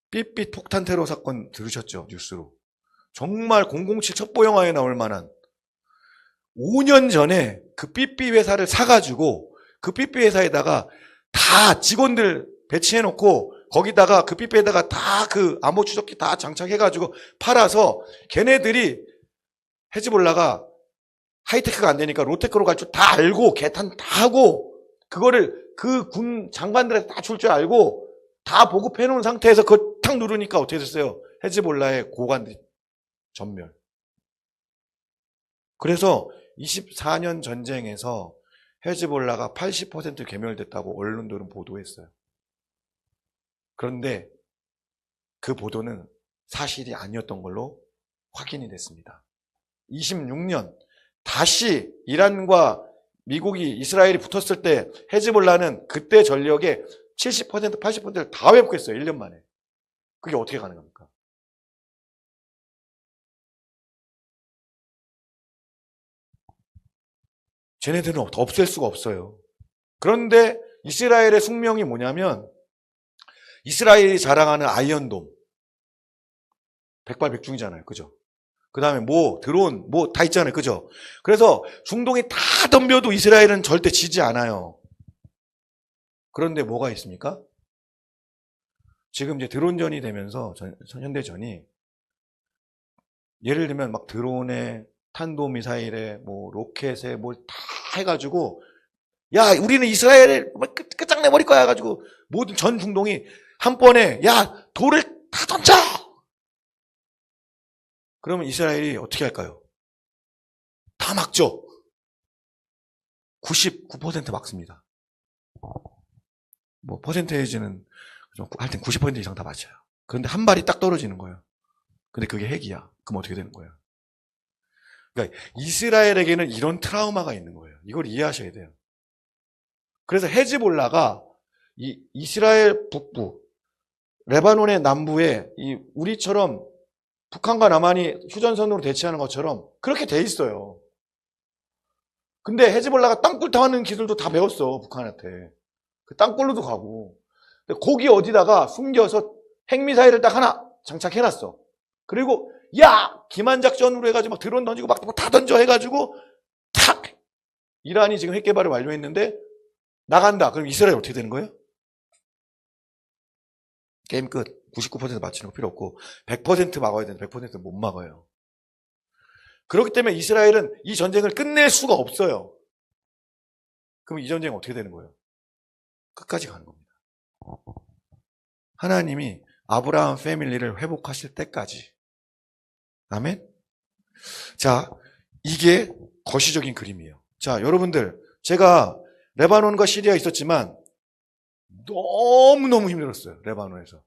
삐삐 폭탄 테러 사건 들으셨죠? 뉴스로. 정말 007 첩보 영화에 나올 만한 5년 전에 그 삐삐 회사를 사가지고 그 삐삐 회사에다가 다 직원들 배치해놓고 거기다가 그 삐삐에다가 다 그 암호 추적기 다 장착해가지고 팔아서 걔네들이 헤즈볼라가 하이테크가 안 되니까 로테크로 갈 줄 다 알고 개탄 다 하고 그거를 그 군 장관들한테 다 줄 줄 알고 다 보급해 놓은 상태에서 그걸 탁 누르니까 어떻게 됐어요? 헤즈볼라의 고관들이 전멸. 그래서 24년 전쟁에서 헤즈볼라가 80% 괴멸됐다고 언론들은 보도했어요. 그런데 그 보도는 사실이 아니었던 걸로 확인이 됐습니다. 26년 다시 이란과 미국이 이스라엘이 붙었을 때 헤즈볼라는 그때 전력의 70%, 80%를 다 회복했어요. 1년 만에. 그게 어떻게 가능합니까? 쟤네들은 없앨 수가 없어요. 그런데 이스라엘의 숙명이 뭐냐면 이스라엘이 자랑하는 아이언돔. 백발백중이잖아요. 그죠? 그 다음에 드론, 다 있잖아요. 그죠? 그래서 중동이 다 덤벼도 이스라엘은 절대 지지 않아요. 그런데 뭐가 있습니까? 지금 이제 드론전이 되면서 현대전이 예를 들면 막 드론에 탄도미사일에 로켓에 다 해가지고 야 우리는 이스라엘을 끝장내버릴 거야 해가지고 모든 전 중동이 한 번에 야 돌을 다 던져! 그러면 이스라엘이 어떻게 할까요? 다 막죠. 99% 막습니다. 퍼센테이지는 하여튼 90% 이상 다 맞아요. 그런데 한 발이 딱 떨어지는 거예요. 근데 그게 핵이야. 그럼 어떻게 되는 거예요? 그러니까 이스라엘에게는 이런 트라우마가 있는 거예요. 이걸 이해하셔야 돼요. 그래서 헤즈볼라가 이스라엘 북부, 레바논의 남부에 우리처럼 북한과 남한이 휴전선으로 대치하는 것처럼 그렇게 돼 있어요. 근데 헤즈볼라가 땅굴 타는 기술도 다 배웠어, 북한한테. 그 땅굴로도 가고. 거기 어디다가 숨겨서 핵미사일을 딱 하나 장착해놨어. 그리고 야! 기만작전으로 해가지고 막 드론 던지고 막 다 던져 해가지고 탁! 이란이 지금 핵 개발을 완료했는데 나간다. 그럼 이스라엘 어떻게 되는 거예요? 게임 끝. 99% 맞추는 거 필요 없고 100% 막아야 되는데 100% 못 막아요. 그렇기 때문에 이스라엘은 이 전쟁을 끝낼 수가 없어요. 그럼 이 전쟁 어떻게 되는 거예요? 끝까지 가는 겁니다. 하나님이 아브라함 패밀리를 회복하실 때까지. 아멘? 자, 이게 거시적인 그림이에요. 자, 여러분들, 제가 레바논과 시리아에 있었지만 너무너무 힘들었어요. 레바논에서.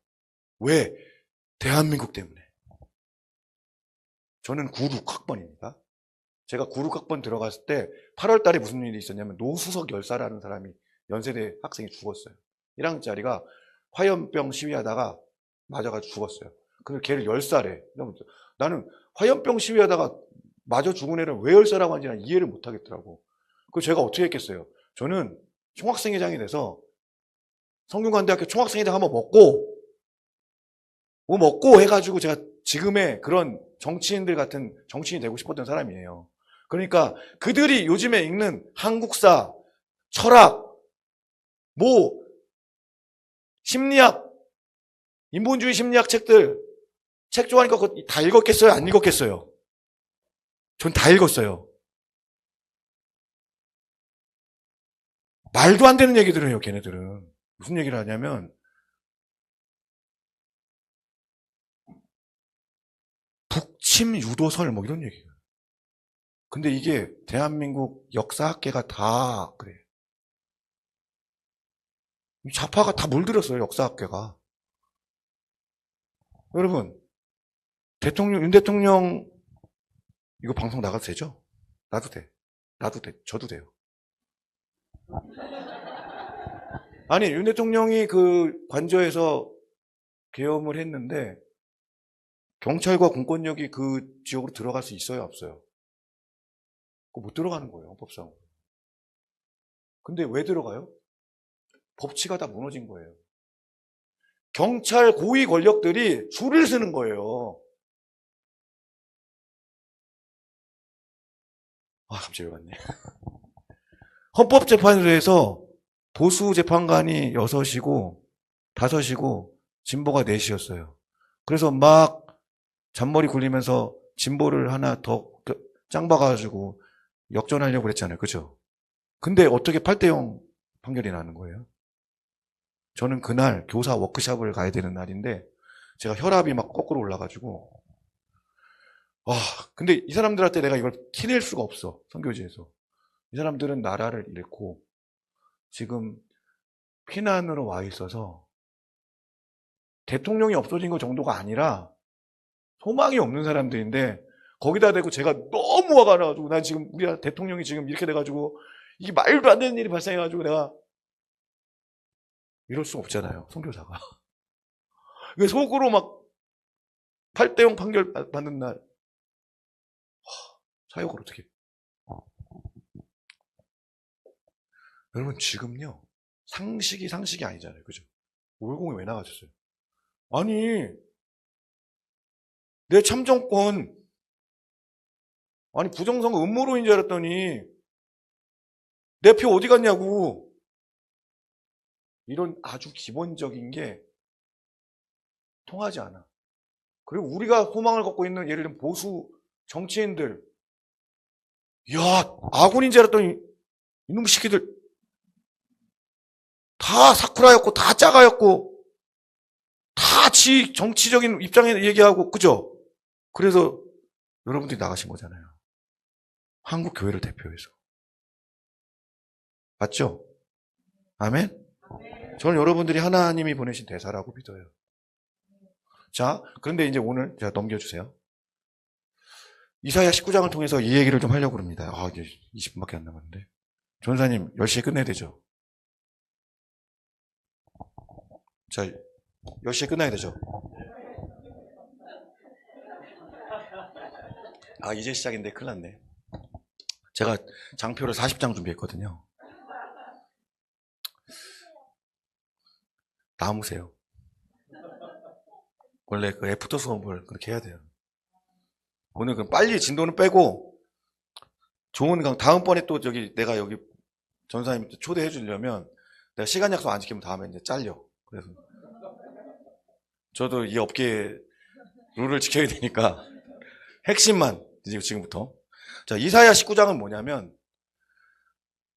왜? 대한민국 때문에. 저는 96학번입니다. 제가 96학번 들어갔을 때 8월 달에 무슨 일이 있었냐면 노수석 열사라는 사람이 연세대 학생이 죽었어요. 1학년짜리가 화염병 시위하다가 맞아가지고 죽었어요. 근데 걔를 열사래. 나는 화염병 시위하다가 맞아 죽은 애를 왜 열사라고 하는지 난 이해를 못 하겠더라고. 그래서 제가 어떻게 했겠어요? 저는 총학생회장이 돼서 성균관대학교 총학생회장 한번 먹고 해가지고 제가 지금의 그런 정치인들 같은 정치인이 되고 싶었던 사람이에요. 그러니까 그들이 요즘에 읽는 한국사, 철학, 심리학, 인본주의 심리학 책들, 책 좋아하니까 그거 다 읽었겠어요? 안 읽었겠어요? 전 다 읽었어요. 말도 안 되는 얘기들을 해요, 걔네들은. 무슨 얘기를 하냐면, 북침 유도설 뭐 이런 얘기예요. 근데 이게 대한민국 역사학계가 다 그래요. 좌파가 다 물들었어요, 역사학계가. 여러분, 윤 대통령, 이거 방송 나가도 되죠? 나도 돼. 저도 돼요. 아니, 윤 대통령이 그 관저에서 계엄을 했는데, 경찰과 공권력이 그 지역으로 들어갈 수 있어요, 없어요? 그거 못 들어가는 거예요, 헌법상. 근데 왜 들어가요? 법치가 다 무너진 거예요. 경찰 고위 권력들이 줄을 서는 거예요. 갑자기 왜 갔네. 헌법재판소에서 보수 재판관이 6이고 5이고 진보가 4이었어요. 그래서 막 잔머리 굴리면서 진보를 하나 더 짱박아가지고 역전하려고 그랬잖아요. 그죠? 근데 어떻게 8대0 판결이 나는 거예요? 저는 그날 교사 워크숍을 가야 되는 날인데 제가 혈압이 막 거꾸로 올라가지고 근데 이 사람들한테 내가 이걸 티낼 수가 없어. 선교지에서. 이 사람들은 나라를 잃고 지금 피난으로 와 있어서 대통령이 없어진 것 정도가 아니라 소망이 없는 사람들인데 거기다 대고 제가 너무 화가 나가지고 난 지금 우리 대통령이 지금 이렇게 돼가지고 이게 말도 안 되는 일이 발생해가지고 내가 이럴 수 없잖아요. 선교사가. 속으로 막 8대0 판결 받는 날 사역을 어떻게 해요? 여러분 지금요 상식이 아니잖아요. 그죠? 월공에 왜 나가셨어요? 아니 내 참정권 부정선거 음모론인 줄 알았더니 내 표 어디 갔냐고. 이런 아주 기본적인 게 통하지 않아. 그리고 우리가 소망을 갖고 있는 예를 들면 보수 정치인들 아군인 줄 알았더니 이놈의 새끼들 다 사쿠라였고 다 짜가였고 다 지 정치적인 입장에 얘기하고 그죠? 그래서 여러분들이 나가신 거잖아요. 한국 교회를 대표해서. 맞죠? 아멘? 저는 여러분들이 하나님이 보내신 대사라고 믿어요. 자, 그런데 이제 오늘 제가 넘겨주세요. 이사야 19장을 통해서 이 얘기를 좀 하려고 합니다. 이제 20분밖에 안 남았는데. 전사님 10시에 끝내야 되죠? 자, 10시에 끝나야 되죠? 이제 시작인데 큰일 났네. 제가 장표를 40장 준비했거든요. 남으세요. 원래 그 애프터 수업을 그렇게 해야 돼요. 오늘 그 빨리 진도는 빼고 좋은 강 다음번에 또 내가 여기 전사님 초대해 주려면 내가 시간 약속 안 지키면 다음에 이제 잘려. 그래서 저도 이 업계 룰을 지켜야 되니까 핵심만 이제 지금부터. 자, 이사야 19장은 뭐냐면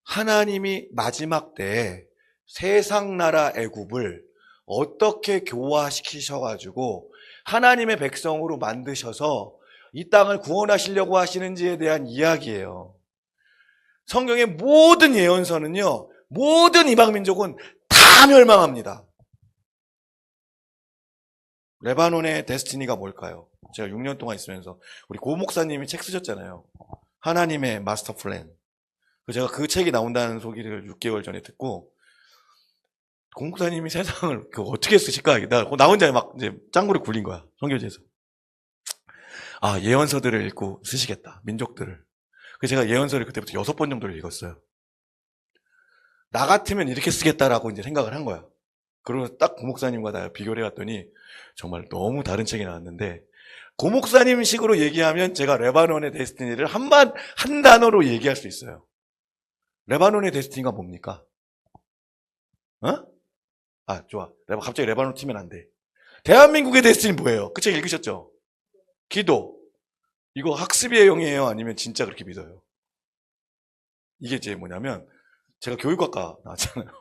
하나님이 마지막 때에 세상 나라 애굽을 어떻게 교화시키셔가지고 하나님의 백성으로 만드셔서 이 땅을 구원하시려고 하시는지에 대한 이야기예요. 성경의 모든 예언서는요, 모든 이방민족은 다 멸망합니다. 레바논의 데스티니가 뭘까요? 제가 6년 동안 있으면서 우리 고 목사님이 책 쓰셨잖아요. 하나님의 마스터 플랜. 제가 그 책이 나온다는 소리를 6개월 전에 듣고, 고 목사님이 세상을 어떻게 쓰실까? 나 혼자 막 이제 짱구를 굴린 거야. 선교지에서. 아, 예언서들을 읽고 쓰시겠다. 민족들을. 그래서 제가 예언서를 그때부터 6번 정도를 읽었어요. 나 같으면 이렇게 쓰겠다라고 이제 생각을 한 거야. 그러고 딱 고 목사님과 나 비교를 해봤더니 정말 너무 다른 책이 나왔는데, 고 목사님 식으로 얘기하면 제가 레바논의 데스티니를 한 단어로 얘기할 수 있어요. 레바논의 데스티니가 뭡니까? 어? 아, 좋아. 갑자기 레바논 튀면 안 돼. 대한민국의 데스티니 뭐예요? 그 책 읽으셨죠? 기도. 이거 학습의 영이에요? 아니면 진짜 그렇게 믿어요? 이게 이제 뭐냐면, 제가 교육학과 나왔잖아요.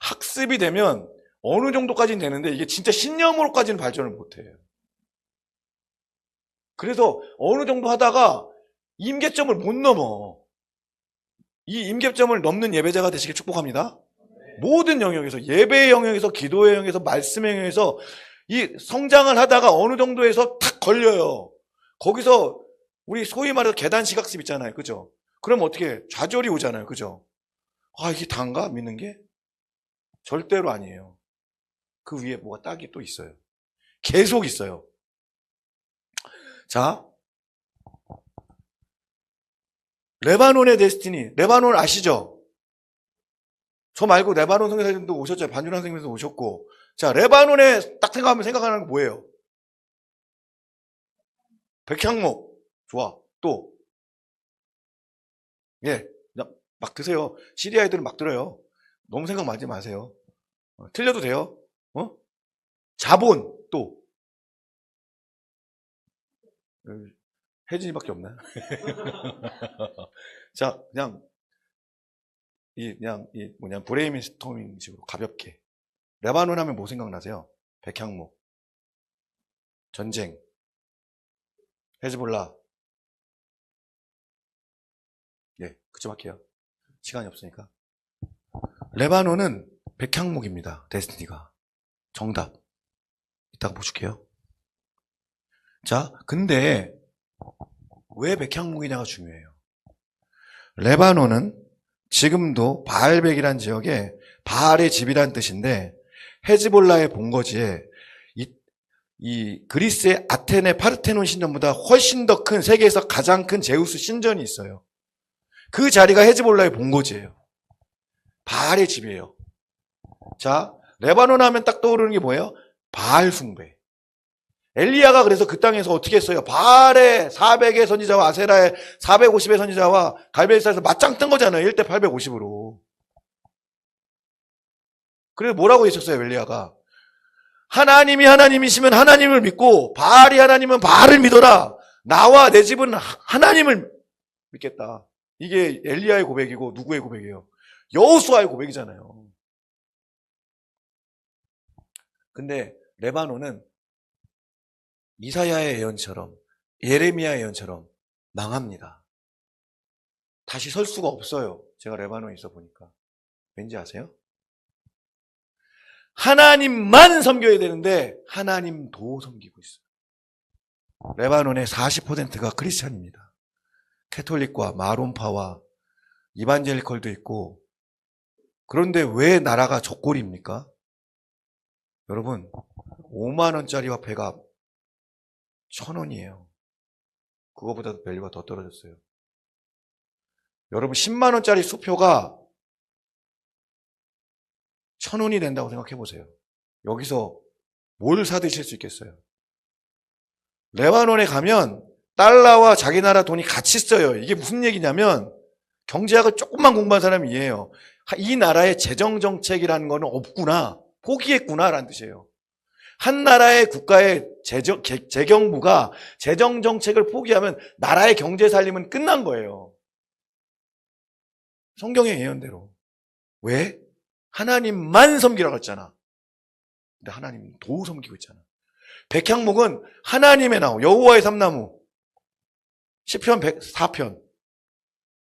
학습이 되면 어느 정도까지는 되는데 이게 진짜 신념으로까지는 발전을 못해요. 그래서 어느 정도 하다가 임계점을 못 넘어. 이 임계점을 넘는 예배자가 되시길 축복합니다. 모든 영역에서, 예배의 영역에서, 기도의 영역에서, 말씀의 영역에서 이 성장을 하다가 어느 정도에서 탁 걸려요. 거기서 우리 소위 말해서 계단 시각습 있잖아요. 그죠? 그럼 어떻게 좌절이 오잖아요. 그죠? 아, 이게 단가? 믿는 게? 절대로 아니에요. 그 위에 뭐가 딱이 또 있어요. 계속 있어요. 자, 레바논의 데스티니. 레바논 아시죠? 저 말고 레바논 선교사님도 오셨잖아요. 반주랑 선생님도 오셨고. 자, 레바논에 딱 생각하는 거 뭐예요? 백향목. 좋아. 또. 예. 막 드세요. 시리아 애들은 막 들어요. 너무 생각 많이 마세요. 틀려도 돼요. 자본. 또. 혜진이밖에 없나요? 자, 브레인스토밍 식으로 가볍게. 레바논 하면 뭐 생각나세요? 백향목, 전쟁, 헤즈볼라. 예, 그쯤 할게요. 시간이 없으니까. 레바논은 백향목입니다. 데스티니가. 정답. 이따가 보실게요. 자, 근데 왜 백향목이냐가 중요해요. 레바논은 지금도 바알백이란 지역에 바알의 집이란 뜻인데 헤즈볼라의 본거지에 이 그리스의 아테네 파르테논 신전보다 훨씬 더 큰, 세계에서 가장 큰 제우스 신전이 있어요. 그 자리가 헤즈볼라의 본거지예요. 바알의 집이에요. 자, 레바논 하면 딱 떠오르는 게 뭐예요? 바알 숭배. 엘리야가 그래서 그 땅에서 어떻게 했어요? 바알의 400의 선지자와 아세라의 450의 선지자와 갈멜사에서 맞짱 뜬 거잖아요. 1대 850으로. 그래서 뭐라고 했었어요, 엘리야가? 하나님이 하나님이시면 하나님을 믿고 바알이 하나님은 바알을 믿어라. 나와 내 집은 하나님을 믿겠다. 이게 엘리야의 고백이고 누구의 고백이에요? 여호수아의 고백이잖아요. 근데 레바논은 이사야의 예언처럼, 예레미야의 예언처럼 망합니다. 다시 설 수가 없어요. 제가 레바논에 있어 보니까. 왠지 아세요? 하나님만 섬겨야 되는데 하나님도 섬기고 있어요. 레바논의 40%가 크리스찬입니다. 캐톨릭과 마론파와 이반젤리컬도 있고. 그런데 왜 나라가 적골입니까? 여러분, 5만 원짜리 화폐가 1,000원이에요. 그거보다도 밸류가 더 떨어졌어요. 여러분 10만 원짜리 수표가 1,000원이 된다고 생각해 보세요. 여기서 뭘 사드실 수 있겠어요? 레바논에 가면 달러와 자기 나라 돈이 같이 써요. 이게 무슨 얘기냐면 경제학을 조금만 공부한 사람이 이해해요. 이 나라의 재정정책이라는 거는 없구나. 포기했구나라는 뜻이에요. 한 나라의 국가의 재경부가 재정정책을 포기하면 나라의 경제 살림은 끝난 거예요. 성경의 예언대로. 왜? 하나님만 섬기라고 했잖아. 근데 하나님 도 섬기고 있잖아. 백향목은 하나님의 나무, 여호와의 삼나무. 시편 104편.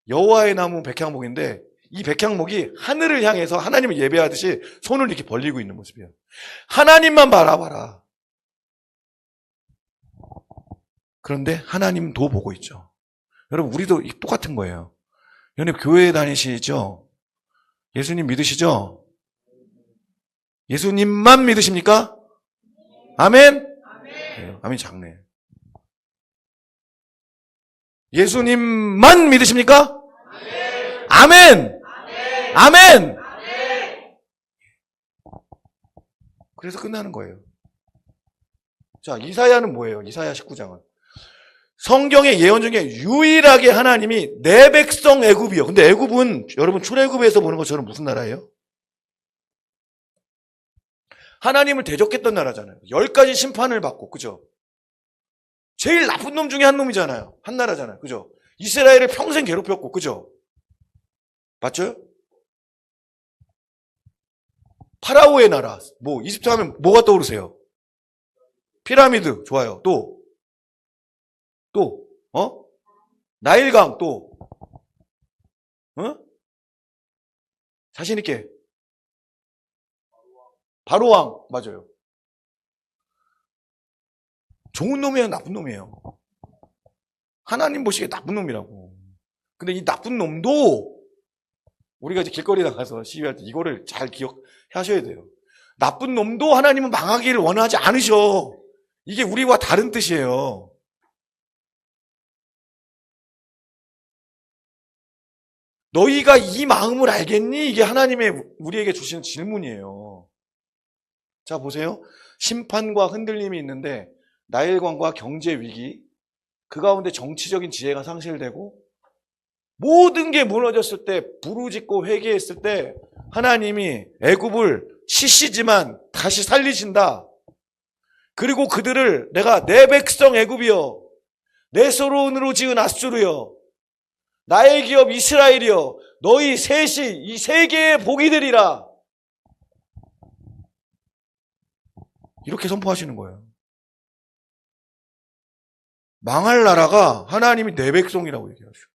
여호와의 나무 백향목인데 이 백향목이 하늘을 향해서 하나님을 예배하듯이 손을 이렇게 벌리고 있는 모습이에요. 하나님만 바라봐라. 그런데 하나님도 보고 있죠. 여러분, 우리도 똑같은 거예요. 여러분, 교회에 다니시죠? 예수님 믿으시죠? 예수님만 믿으십니까? 아멘? 네, 아멘 작네. 예수님만 믿으십니까? 아멘! 아멘! 그래서 끝나는 거예요. 자, 이사야는 뭐예요? 이사야 19장은. 성경의 예언 중에 유일하게 하나님이 내 백성 애굽이요. 근데 애굽은 여러분 출애굽에서 보는 것처럼 무슨 나라예요? 하나님을 대적했던 나라잖아요. 10가지 심판을 받고, 그죠? 제일 나쁜 놈 중에 한 놈이잖아요. 한 나라잖아요. 그죠? 이스라엘을 평생 괴롭혔고, 그죠? 맞죠? 파라오의 나라. 뭐, 이집트 하면 뭐가 떠오르세요? 피라미드. 좋아요. 또, 나일강, 또, 자신있게. 바로왕. 맞아요. 좋은 놈이에요, 나쁜 놈이에요? 하나님 보시기에 나쁜 놈이라고. 근데 이 나쁜 놈도 우리가 이제 길거리 나가서 시위할 때 이거를 잘 기억하셔야 돼요. 나쁜 놈도 하나님은 망하기를 원하지 않으셔. 이게 우리와 다른 뜻이에요. 너희가 이 마음을 알겠니? 이게 하나님의 우리에게 주시는 질문이에요. 자, 보세요. 심판과 흔들림이 있는데 나일강과 경제 위기, 그 가운데 정치적인 지혜가 상실되고 모든 게 무너졌을 때, 부르짖고 회개했을 때 하나님이 애굽을 치시지만 다시 살리신다. 그리고 그들을 내가 내 백성 애굽이여, 내 손으로 지은 앗수르여, 나의 기업 이스라엘이여, 너희 셋이 이 세계의 복이 되리라. 이렇게 선포하시는 거예요. 망할 나라가 하나님이 내 백성이라고 얘기하시고,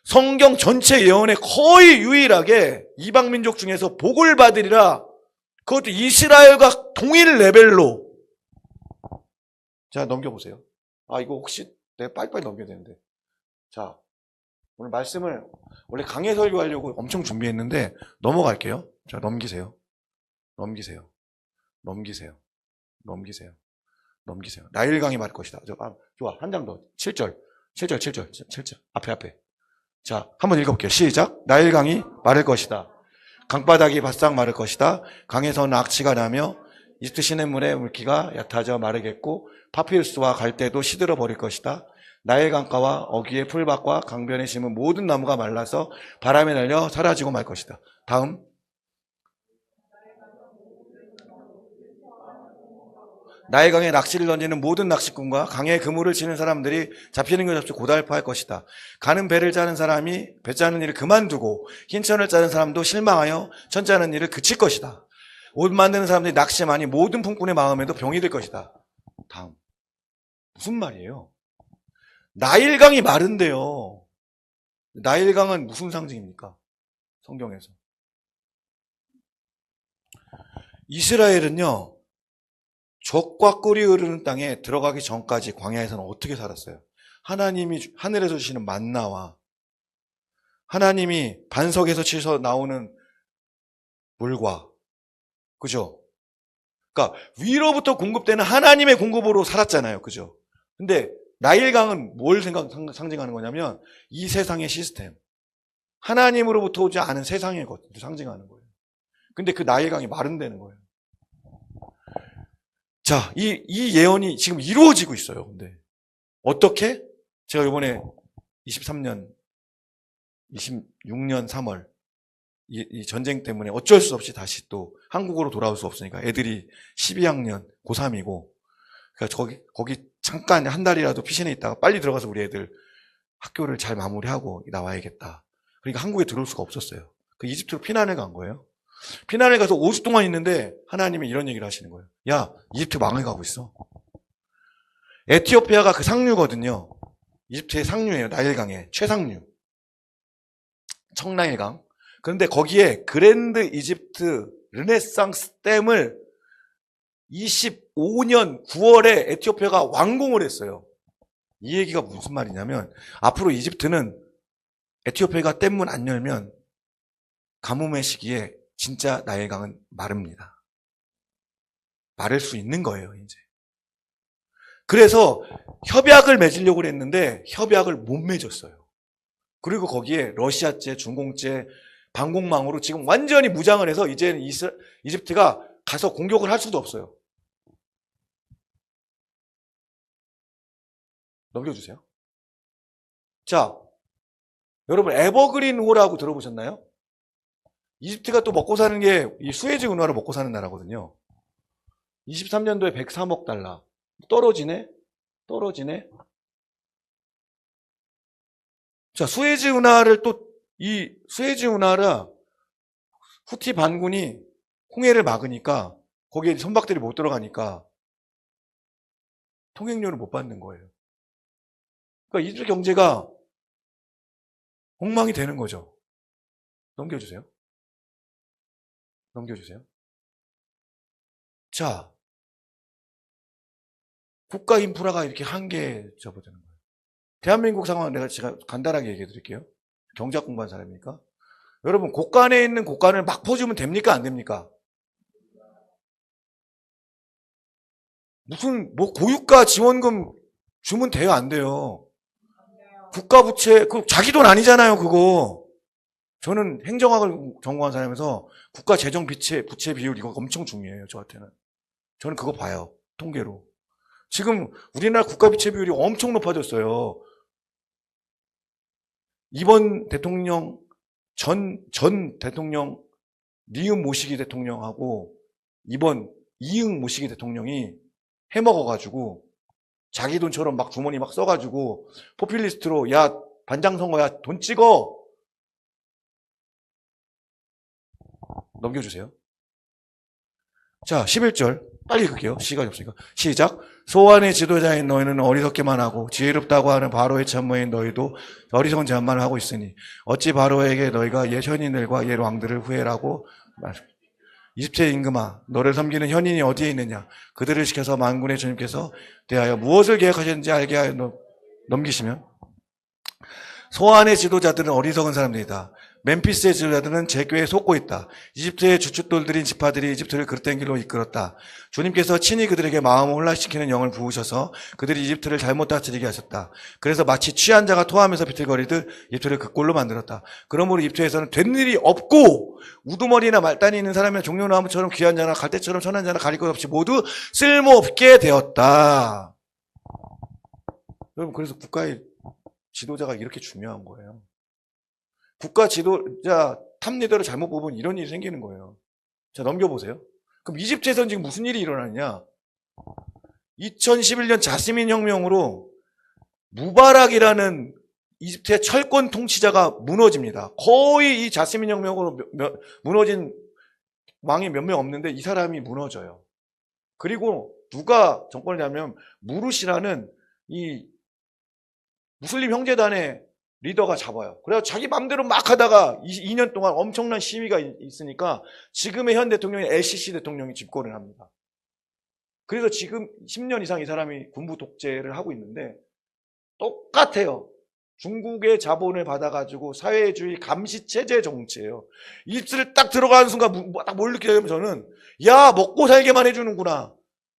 성경 전체 예언에 거의 유일하게 이방민족 중에서 복을 받으리라, 그것도 이스라엘과 동일 레벨로. 자, 넘겨보세요. 아, 이거 혹시 내가 빨리빨리 넘겨야 되는데. 자, 오늘 말씀을 원래 강해 설교하려고 엄청 준비했는데 넘어갈게요. 자, 넘기세요. 나일강이 말 것이다. 좋아. 한 장 더. 7절. 앞에. 자, 한번 읽어볼게요. 시작. 나일강이 마를 것이다. 강바닥이 바싹 마를 것이다. 강에서 낙치가 나며 이집트 시냇물의 물기가 얕아져 마르겠고 파피루스와 갈대도 시들어 버릴 것이다. 나일 강가와 어귀의 풀밭과 강변에 심은 모든 나무가 말라서 바람에 날려 사라지고 말 것이다. 다음. 나일 강에 낚시를 던지는 모든 낚시꾼과 강에 그물을 치는 사람들이 잡히는 것없이 고달파할 것이다. 가는 배를 짜는 사람이 배 짜는 일을 그만두고 흰천을 짜는 사람도 실망하여 천 짜는 일을 그칠 것이다. 옷 만드는 사람들이 낙심하니 모든 품꾼의 마음에도 병이 될 것이다. 다음. 무슨 말이에요? 나일강이 마른데요. 나일강은 무슨 상징입니까? 성경에서. 이스라엘은요, 젖과 꿀이 흐르는 땅에 들어가기 전까지 광야에서는 어떻게 살았어요? 하나님이 하늘에서 주시는 만나와 하나님이 반석에서 치서 나오는 물과, 그죠? 그러니까 위로부터 공급되는 하나님의 공급으로 살았잖아요. 그죠? 근데 나일강은 뭘 상징하는 거냐면 이 세상의 시스템, 하나님으로부터 오지 않은 세상의 것들을 상징하는 거예요. 근데 그 나일강이 마른다는 거예요. 자, 이 예언이 지금 이루어지고 있어요. 근데 어떻게? 제가 이번에 26년 3월 이 전쟁 때문에 어쩔 수 없이 다시 또 한국으로 돌아올 수 없으니까 애들이 12학년 고3이고, 그러니까 거기 잠깐 한 달이라도 피신해 있다가 빨리 들어가서 우리 애들 학교를 잘 마무리하고 나와야겠다. 그러니까 한국에 들어올 수가 없었어요. 그 이집트로 피난을 간 거예요. 피난을 가서 5주 동안 있는데 하나님이 이런 얘기를 하시는 거예요. 야, 이집트 망해가고 있어. 에티오피아가 그 상류거든요. 이집트의 상류예요. 나일강의 최상류. 청나일강. 그런데 거기에 그랜드 이집트 르네상스 댐을 25년 9월에 에티오피아가 완공을 했어요. 이 얘기가 무슨 말이냐면 앞으로 이집트는 에티오피아가 댐문 안 열면 가뭄의 시기에 진짜 나일강은 마릅니다. 마를 수 있는 거예요, 이제. 그래서 협약을 맺으려고 했는데 협약을 못 맺었어요. 그리고 거기에 러시아제, 중공제, 방공망으로 지금 완전히 무장을 해서 이제는 이집트가 가서 공격을 할 수도 없어요. 넘겨주세요. 자, 여러분 에버그린 호라고 들어보셨나요? 이집트가 또 먹고 사는 게 이 수에즈 운하로 먹고 사는 나라거든요. 23년도에 103억 달러. 떨어지네? 자, 수에즈 운하를 이 수에즈 운하라 후티 반군이 홍해를 막으니까 거기에 선박들이 못 들어가니까 통행료를 못 받는 거예요. 그러니까 이집트 경제가 엉망이 되는 거죠. 넘겨주세요. 자, 국가 인프라가 이렇게 한계에 접어드는 거예요. 대한민국 상황 제가 간단하게 얘기해 드릴게요. 경제학 공부한 사람이니까. 여러분, 곳간에 있는 곳간을 막 퍼주면 됩니까? 안 됩니까? 무슨, 고유가 지원금 주면 돼요? 안 돼요? 국가 부채, 자기 돈 아니잖아요, 그거. 저는 행정학을 전공한 사람이라서 국가 재정 부채 비율 이거 엄청 중요해요, 저한테는. 저는 그거 봐요, 통계로. 지금 우리나라 국가 부채 비율이 엄청 높아졌어요. 이번 대통령, 전 대통령, 니은 모시기 대통령하고 이번 이응 모시기 대통령이 해먹어가지고 자기 돈처럼 막 주머니 막 써가지고 포퓰리스트로 야, 반장선거야, 돈 찍어! 넘겨주세요. 자, 11절. 빨리 읽을게요. 시간이 없으니까. 시작. 소환의 지도자인 너희는 어리석기만 하고 지혜롭다고 하는 바로의 참모인 너희도 어리석은 제안만 하고 있으니 어찌 바로에게 너희가 옛 현인들과 옛 왕들을 후회라고 말합니까? 이집트의 임금아, 너를 섬기는 현인이 어디에 있느냐? 그들을 시켜서 만군의 주님께서 대하여 무엇을 계획하셨는지 알게 하여 넘기시면 소환의 지도자들은 어리석은 사람들이다. 멤피스의 지도자들은 제교에 속고 있다. 이집트의 주춧돌들인 지파들이 이집트를 그릇된 길로 이끌었다. 주님께서 친히 그들에게 마음을 혼란시키는 영을 부으셔서 그들이 이집트를 잘못 다스리게 하셨다. 그래서 마치 취한 자가 토하면서 비틀거리듯 이집트를 그 꼴로 만들었다. 그러므로 이집트에서는 된 일이 없고 우두머리나 말단이 있는 사람이나 종려나무처럼 귀한 자나 갈대처럼 천한 자나 가릴 것 없이 모두 쓸모없게 되었다. 여러분, 그래서 국가의 지도자가 이렇게 중요한 거예요. 국가 지도자 탑리더를 잘못 뽑으면 이런 일이 생기는 거예요. 자, 넘겨보세요. 그럼 이집트에서는 지금 무슨 일이 일어나느냐? 2011년 자스민 혁명으로 무바락이라는 이집트의 철권 통치자가 무너집니다. 거의 이 자스민 혁명으로 무너진 왕이 몇 명 없는데 이 사람이 무너져요. 그리고 누가 정권을 잡으면 무르시라는 이 무슬림 형제단의 리더가 잡아요. 그래서 자기 맘대로 막 하다가 2년 동안 엄청난 시위가 있으니까 지금의 현 대통령이 LCC 대통령이 집권을 합니다. 그래서 지금 10년 이상 이 사람이 군부 독재를 하고 있는데 똑같아요. 중국의 자본을 받아가지고 사회주의 감시체제 정치예요. 입술을 딱 들어가는 순간 딱 뭘 느끼게 되면 저는 야, 먹고 살게만 해주는구나.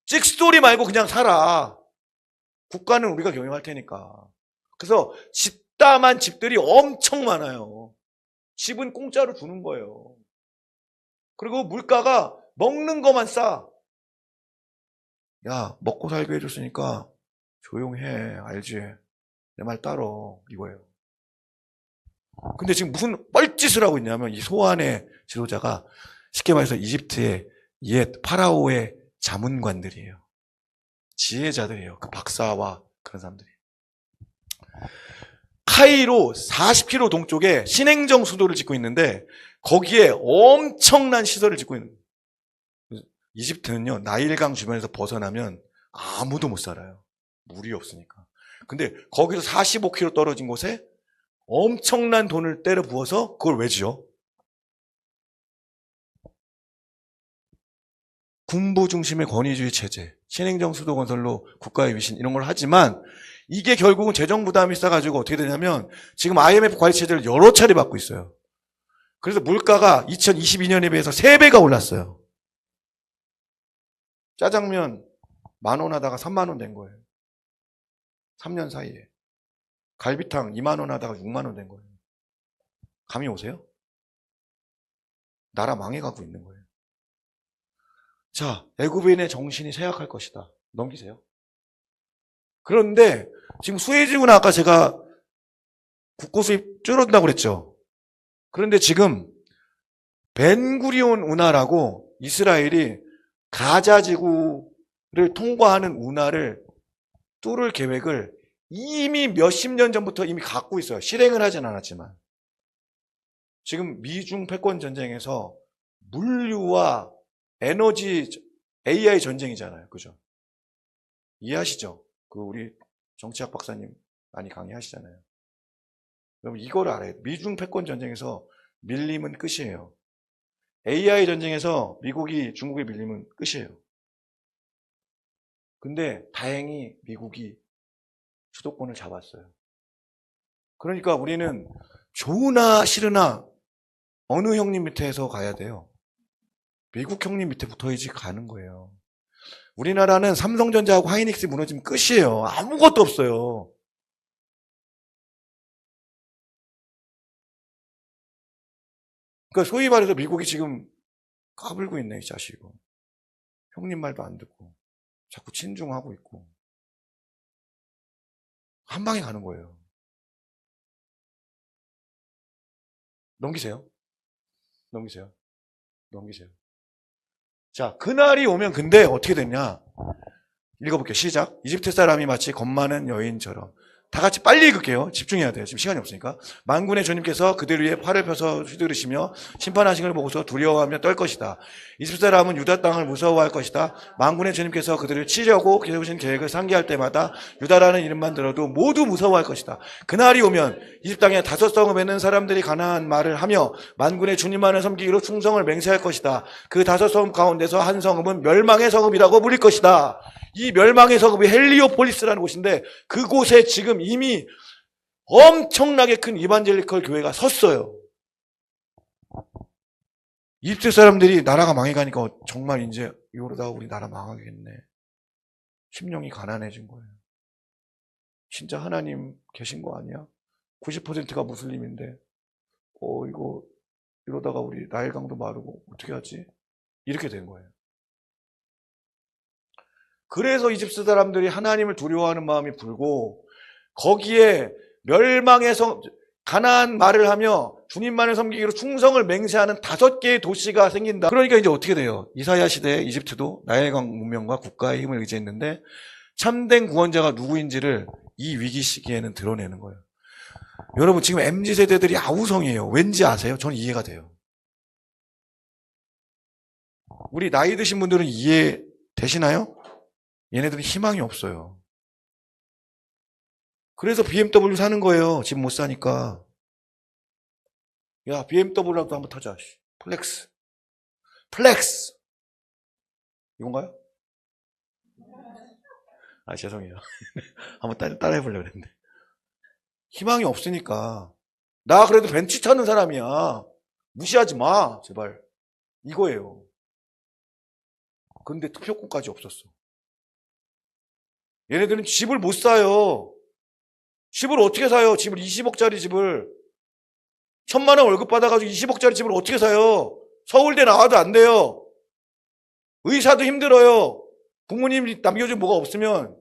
찍스토리 말고 그냥 살아. 국가는 우리가 경영할 테니까. 그래서 집다만 집들이 엄청 많아요. 집은 공짜로 주는 거예요. 그리고 물가가 먹는 것만 싸. 야, 먹고 살게 해줬으니까 조용해. 알지? 내 말 따러. 이거예요. 근데 지금 무슨 뻘짓을 하고 있냐면 이 소환의 지도자가 쉽게 말해서 이집트의 옛 파라오의 자문관들이에요. 지혜자들이에요. 그 박사와 그런 사람들이. 카이로 40km 동쪽에 신행정 수도를 짓고 있는데 거기에 엄청난 시설을 짓고 있는 거예요. 이집트는요, 나일강 주변에서 벗어나면 아무도 못 살아요. 물이 없으니까. 근데 거기서 45km 떨어진 곳에 엄청난 돈을 때려 부어서 그걸 왜 지어? 군부 중심의 권위주의 체제, 신행정 수도 건설로 국가의 위신 이런 걸 하지만 이게 결국은 재정 부담이 쌓아가지고 어떻게 되냐면 지금 IMF 관리 체제를 여러 차례 받고 있어요. 그래서 물가가 2022년에 비해서 3배가 올랐어요. 짜장면 10,000원 하다가 30,000원 된 거예요. 3년 사이에. 갈비탕 20,000원 하다가 60,000원 된 거예요. 감이 오세요? 나라 망해가고 있는 거예요. 자, 애굽인의 정신이 쇠약할 것이다. 넘기세요. 그런데 지금 수혜지구는 아까 제가 국고 수입 줄어든다고 그랬죠. 그런데 지금 벤구리온 운하라고 이스라엘이 가자 지구를 통과하는 운하를 뚫을 계획을 이미 몇십 년 전부터 이미 갖고 있어요. 실행을 하진 않았지만. 지금 미중 패권 전쟁에서 물류와 에너지, AI 전쟁이잖아요. 그죠? 이해하시죠? 우리 정치학 박사님 많이 강의하시잖아요. 여러분, 이걸 알아요. 미중 패권 전쟁에서 밀림은 끝이에요. AI 전쟁에서 미국이 중국에 밀리면 끝이에요. 근데 다행히 미국이 주도권을 잡았어요. 그러니까 우리는 좋으나 싫으나 어느 형님 밑에서 가야 돼요? 미국 형님 밑에 붙어야지 가는 거예요. 우리나라는 삼성전자하고 하이닉스 무너지면 끝이에요. 아무것도 없어요. 그러니까 소위 말해서 미국이 지금 까불고 있네, 이 자식은. 형님 말도 안 듣고 자꾸 친중하고 있고 한 방에 가는 거예요. 넘기세요. 넘기세요. 넘기세요. 자, 그날이 오면 근데 어떻게 됐냐? 읽어볼게요. 시작. 이집트 사람이 마치 겁 많은 여인처럼. 다 같이 빨리 읽을게요. 집중해야 돼요. 지금 시간이 없으니까. 만군의 주님께서 그들 위에 팔을 펴서 휘두르시며 심판하신 걸 보고서 두려워하며 떨 것이다. 이집트 사람은 유다 땅을 무서워할 것이다. 만군의 주님께서 그들을 치려고 세우신 계획을 상기할 때마다 유다라는 이름만 들어도 모두 무서워할 것이다. 그날이 오면 이집트 땅에 5성읍 있는 사람들이 가나안 말을 하며 만군의 주님만을 섬기기로 충성을 맹세할 것이다. 그 5성읍 가운데서 한 성읍은 멸망의 성읍이라고 불릴 것이다. 이 멸망의 성읍이 헬리오폴리스라는 곳인데 그곳에 지금 이미 엄청나게 큰 이반젤리컬 교회가 섰어요. 이집트 사람들이 나라가 망해가니까 정말 이제 이러다가 우리 나라 망하겠네. 심령이 가난해진 거예요. 진짜 하나님 계신 거 아니야? 90%가 무슬림인데 이거 이러다가 우리 나일강도 마르고 어떻게 하지? 이렇게 된 거예요. 그래서 이집트 사람들이 하나님을 두려워하는 마음이 불고 거기에 멸망의 성, 가나안 말을 하며 주님만을 섬기기로 충성을 맹세하는 5개의 도시가 생긴다. 그러니까 이제 어떻게 돼요? 이사야 시대에 이집트도 나일강 문명과 국가의 힘을 의지했는데 참된 구원자가 누구인지를 이 위기 시기에는 드러내는 거예요. 여러분 지금 MZ세대들이 아우성이에요. 왠지 아세요? 저는 이해가 돼요. 우리 나이 드신 분들은 이해되시나요? 얘네들은 희망이 없어요. 그래서 BMW 사는 거예요. 집 못 사니까. 야, BMW라도 한번 타자. 플렉스. 플렉스. 이건가요? 아, 죄송해요. 한번 따라 해보려고 했는데. 희망이 없으니까. 나 그래도 벤츠 타는 사람이야. 무시하지 마, 제발. 이거예요. 근데 투표권까지 없었어. 얘네들은 집을 못 사요. 집을 어떻게 사요? 집을 20억짜리 집을 1,000만 원 월급 받아가지고 20억짜리 집을 어떻게 사요? 서울대 나와도 안 돼요. 의사도 힘들어요. 부모님이 남겨준 뭐가 없으면.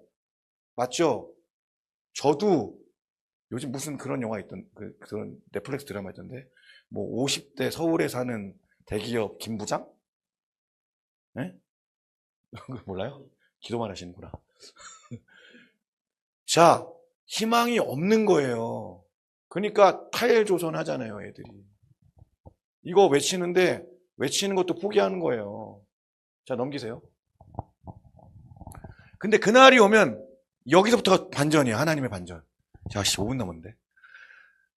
맞죠? 저도 요즘 무슨 그런 영화 있던 그런 넷플릭스 드라마 있던데 뭐 50대 서울에 사는 대기업 김부장? 네? 몰라요? 기도만 하시는구나. 자, 희망이 없는 거예요. 그러니까 탈조선 하잖아요, 애들이. 이거 외치는데 외치는 것도 포기하는 거예요. 자, 넘기세요. 근데 그날이 오면 여기서부터가 반전이에요. 하나님의 반전. 자, 5분 남았는데.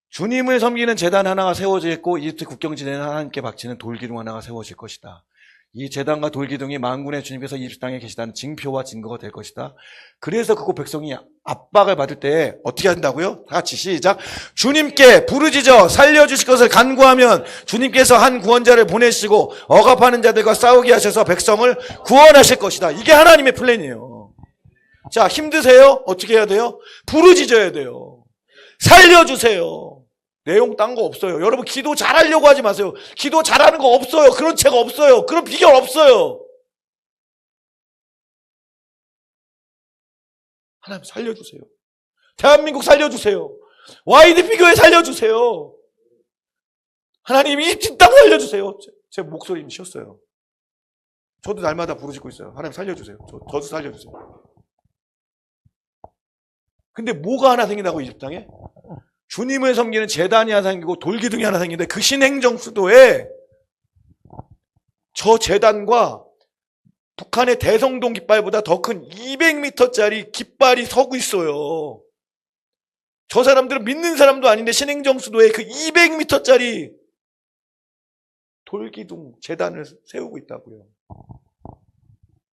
주님을 섬기는 제단 하나가 세워져 있고 이집트 국경지대는 하나님께 바치는 돌기둥 하나가 세워질 것이다. 이 제단과 돌기둥이 만군의 주님께서 이집트 땅에 계시다는 징표와 증거가 될 것이다. 그래서 그 백성이 압박을 받을 때 어떻게 한다고요? 다 같이 시작. 주님께 부르짖어 살려주실 것을 간구하면 주님께서 한 구원자를 보내시고 억압하는 자들과 싸우게 하셔서 백성을 구원하실 것이다. 이게 하나님의 플랜이에요. 자, 힘드세요? 어떻게 해야 돼요? 부르짖어야 돼요. 살려주세요. 내용 딴 거 없어요. 여러분 기도 잘하려고 하지 마세요. 기도 잘하는 거 없어요. 그런 책 없어요. 그런 비결 없어요. 하나님 살려주세요. 대한민국 살려주세요. YDP 교회 살려주세요. 하나님 이 땅 살려주세요. 제 목소리 쉬었어요. 저도 날마다 부르짖고 있어요. 하나님 살려주세요. 저도 살려주세요. 근데 뭐가 하나 생긴다고 이집트 땅에? 주님을 섬기는 제단이 하나 생기고 돌기둥이 하나 생기는데 그 신행정 수도에 저 제단과 북한의 대성동 깃발보다 더 큰 200m짜리 깃발이 서고 있어요. 저 사람들은 믿는 사람도 아닌데 신행정 수도에 그 200m짜리 돌기둥 제단을 세우고 있다고요.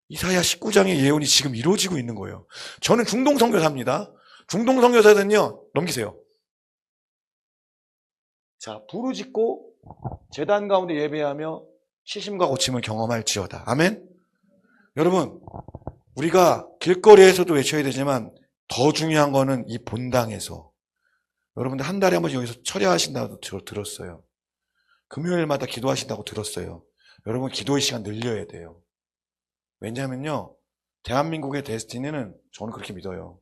이사야 19장의 예언이 지금 이루어지고 있는 거예요. 저는 중동 선교사입니다. 중동 선교사는요, 넘기세요. 자, 부르짖고 제단 가운데 예배하며 치심과 고침을 경험할지어다. 아멘? 여러분, 우리가 길거리에서도 외쳐야 되지만 더 중요한 거는 이 본당에서 여러분들 한 달에 한 번씩 여기서 철야하신다고 들었어요. 금요일마다 기도하신다고 들었어요. 여러분 기도의 시간 늘려야 돼요. 왜냐하면요, 대한민국의 데스티니는 저는 그렇게 믿어요.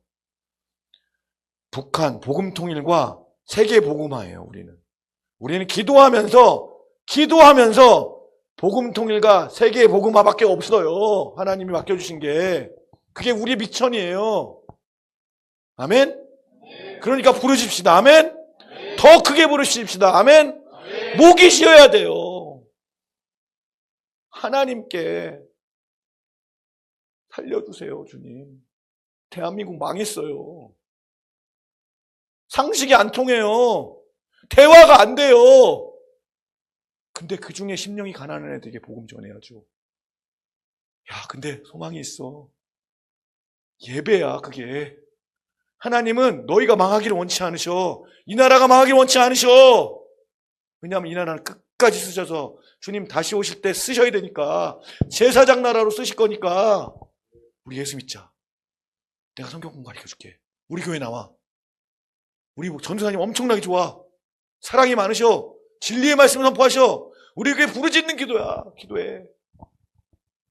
북한 복음 통일과 세계 복음화예요. 우리는 기도하면서 복음 통일과 세계 복음화밖에 없어요. 하나님이 맡겨주신 게. 그게 우리의 미천이에요. 아멘? 그러니까 부르십시다. 아멘? 더 크게 부르십시다. 아멘? 목이 쉬어야 돼요. 하나님께 살려주세요, 주님. 대한민국 망했어요. 상식이 안 통해요. 대화가 안 돼요. 근데 그 중에 심령이 가난한 애들에게 복음 전해야죠. 야, 근데 소망이 있어. 예배야, 그게. 하나님은 너희가 망하기를 원치 않으셔. 이 나라가 망하기를 원치 않으셔. 왜냐하면 이 나라는 끝까지 쓰셔서 주님 다시 오실 때 쓰셔야 되니까. 제사장 나라로 쓰실 거니까. 우리 예수 믿자. 내가 성경 가르쳐줄게. 우리 교회 나와. 우리 전도사님 엄청나게 좋아. 사랑이 많으셔. 진리의 말씀을 선포하셔. 우리 교회 부르짖는 기도야. 기도해.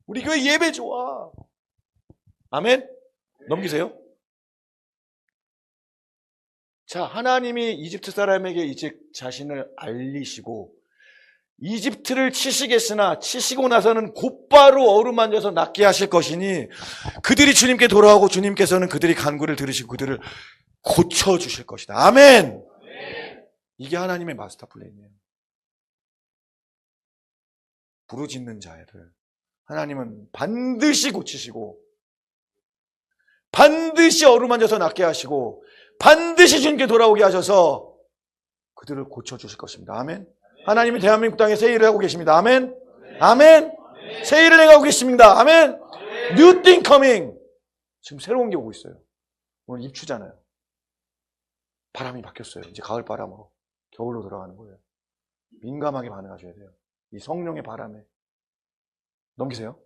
우리 교회 예배 좋아. 아멘? 넘기세요. 자, 하나님이 이집트 사람에게 이제 자신을 알리시고 이집트를 치시겠으나 치시고 나서는 곧바로 어루만져서 낫게 하실 것이니 그들이 주님께 돌아오고 주님께서는 그들이 간구를 들으시고 그들을 고쳐주실 것이다. 아멘! 이게 하나님의 마스터 플랜이에요. 부르짖는 자를 하나님은 반드시 고치시고 반드시 어루만져서 낫게 하시고 반드시 주님께 돌아오게 하셔서 그들을 고쳐주실 것입니다. 아멘. 하나님이 대한민국 땅에 새 일을 하고 계십니다. 아멘. 아멘. 새 일을 행하고 계십니다. 아멘. New thing coming. 지금 새로운 게 오고 있어요. 오늘 입추잖아요. 바람이 바뀌었어요. 이제 가을 바람으로 겨울로 들어가는 거예요. 민감하게 반응하셔야 돼요. 이 성령의 바람에. 넘기세요.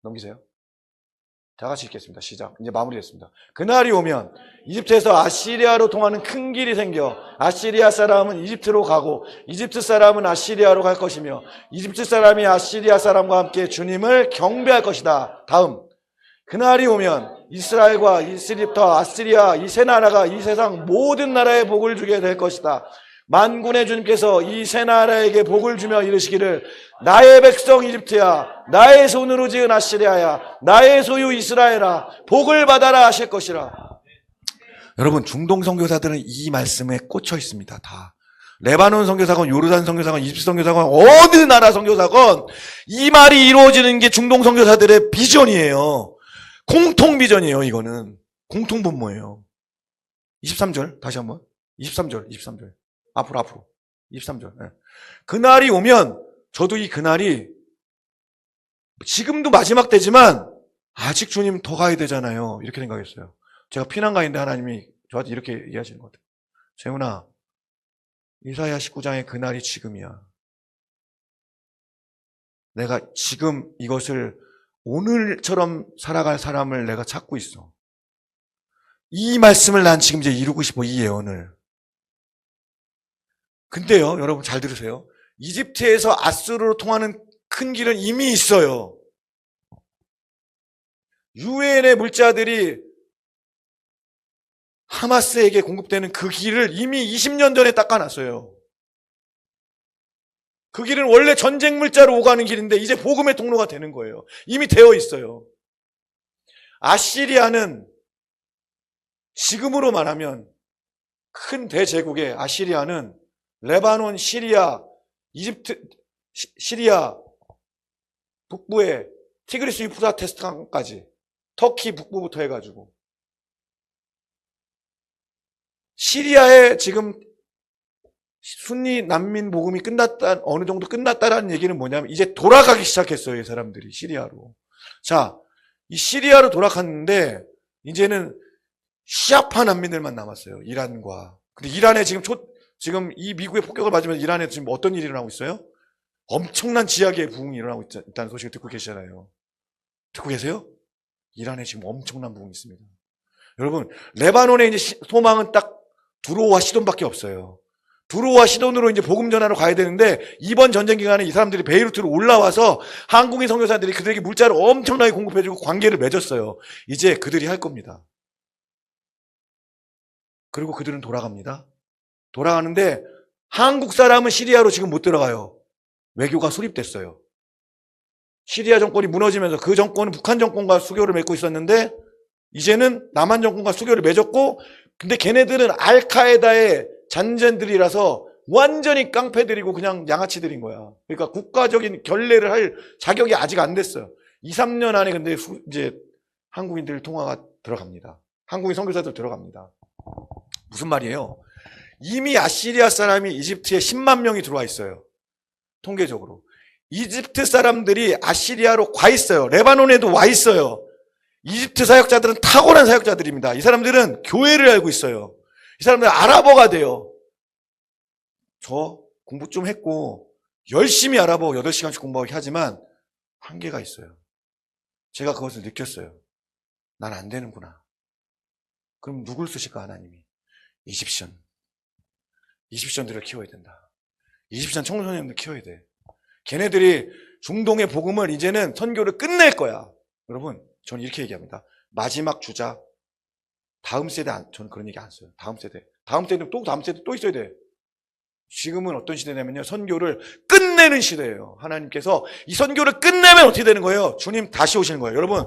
넘기세요. 다 같이 읽겠습니다. 시작. 이제 마무리됐습니다. 그날이 오면 이집트에서 아시리아로 통하는 큰 길이 생겨 아시리아 사람은 이집트로 가고 이집트 사람은 아시리아로 갈 것이며 이집트 사람이 아시리아 사람과 함께 주님을 경배할 것이다. 다음. 그날이 오면 이스라엘과 이집트와 아시리아 이 세 나라가 이 세상 모든 나라에 복을 주게 될 것이다. 만군의 주님께서 이 세 나라에게 복을 주며 이르시기를 나의 백성 이집트야 나의 손으로 지은 아시리아야 나의 소유 이스라엘아 복을 받아라 하실 것이라. 여러분, 중동 선교사들은 이 말씀에 꽂혀 있습니다. 다. 레바논 선교사건, 요르단 선교사건, 이집트 선교사건, 어느 나라 선교사건 이 말이 이루어지는 게 중동 선교사들의 비전이에요. 공통 비전이에요. 이거는 공통 분모예요. 23절 다시 한번. 23절 앞으로 23절. 네. 그날이 오면 저도 이 그날이 지금도 마지막 때지만 아직 주님 더 가야 되잖아요. 이렇게 생각했어요. 제가 피난 가인데 하나님이 저한테 이렇게 얘기하시는 것 같아요. 재훈아, 이사야 19장의 그날이 지금이야. 내가 지금 이것을 오늘처럼 살아갈 사람을 내가 찾고 있어. 이 말씀을 난 지금 이제 이루고 싶어, 이 예언을. 근데요, 여러분 잘 들으세요. 이집트에서 아수르로 통하는 큰 길은 이미 있어요. 유엔의 물자들이 하마스에게 공급되는 그 길을 이미 20년 전에 닦아놨어요. 그 길은 원래 전쟁 물자로 오가는 길인데 이제 복음의 통로가 되는 거예요. 이미 되어 있어요. 아시리아는 지금으로 말하면 큰 대제국의 아시리아는 레바논, 시리아, 이집트, 시리아 북부의 티그리스 유프라테스 강까지 터키 북부부터 해가지고 시리아에 지금 순니 난민 복음이 끝났다, 어느 정도 끝났다라는 얘기는 뭐냐면 이제 돌아가기 시작했어요, 이 사람들이 시리아로. 자, 이 시리아로 돌아갔는데 이제는 시아파 난민들만 남았어요, 이란과. 근데 이란에 지금 이 미국의 폭격을 맞으면서 이란에 지금 어떤 일이 일어나고 있어요? 엄청난 지하계의 부흥이 일어나고 있다는 소식을 듣고 계시잖아요. 듣고 계세요? 이란에 지금 엄청난 부흥이 있습니다. 여러분, 레바논의 이제 소망은 딱 두로와 시돈밖에 없어요. 두로와 시돈으로 이제 복음 전하러 가야 되는데 이번 전쟁 기간에 이 사람들이 베이루트로 올라와서 한국인 선교사들이 그들에게 물자를 엄청나게 공급해주고 관계를 맺었어요. 이제 그들이 할 겁니다. 그리고 그들은 돌아갑니다. 돌아가는데 한국 사람은 시리아로 지금 못 들어가요. 외교가 수립됐어요. 시리아 정권이 무너지면서 그 정권은 북한 정권과 수교를 맺고 있었는데 이제는 남한 정권과 수교를 맺었고, 근데 걔네들은 알카에다의 잔잔들이라서 완전히 깡패들이고 그냥 양아치들인 거야. 그러니까 국가적인 결례를 할 자격이 아직 안 됐어요. 2, 3년 안에 근데 이제 한국인들 통화가 들어갑니다. 한국인 선교사들 들어갑니다. 무슨 말이에요? 이미 아시리아 사람이 이집트에 10만 명이 들어와 있어요. 통계적으로. 이집트 사람들이 아시리아로 가 있어요. 레바논에도 와 있어요. 이집트 사역자들은 탁월한 사역자들입니다. 이 사람들은 교회를 알고 있어요. 이 사람들은 아랍어가 돼요. 저 공부 좀 했고 열심히 아랍어 8시간씩 공부하게 하지만 한계가 있어요. 제가 그것을 느꼈어요. 난 안 되는구나. 그럼 누굴 쓰실까, 하나님이? 이집션들을 키워야 된다. 이집션 청소년들 키워야 돼. 걔네들이 중동의 복음을 이제는 선교를 끝낼 거야. 여러분, 저는 이렇게 얘기합니다. 마지막 주자, 다음 세대, 저는 그런 얘기 안 써요. 다음 세대는 또 다음 세대 또 있어야 돼. 지금은 어떤 시대냐면요, 선교를 끝내는 시대예요. 하나님께서 이 선교를 끝내면 어떻게 되는 거예요? 주님 다시 오시는 거예요. 여러분,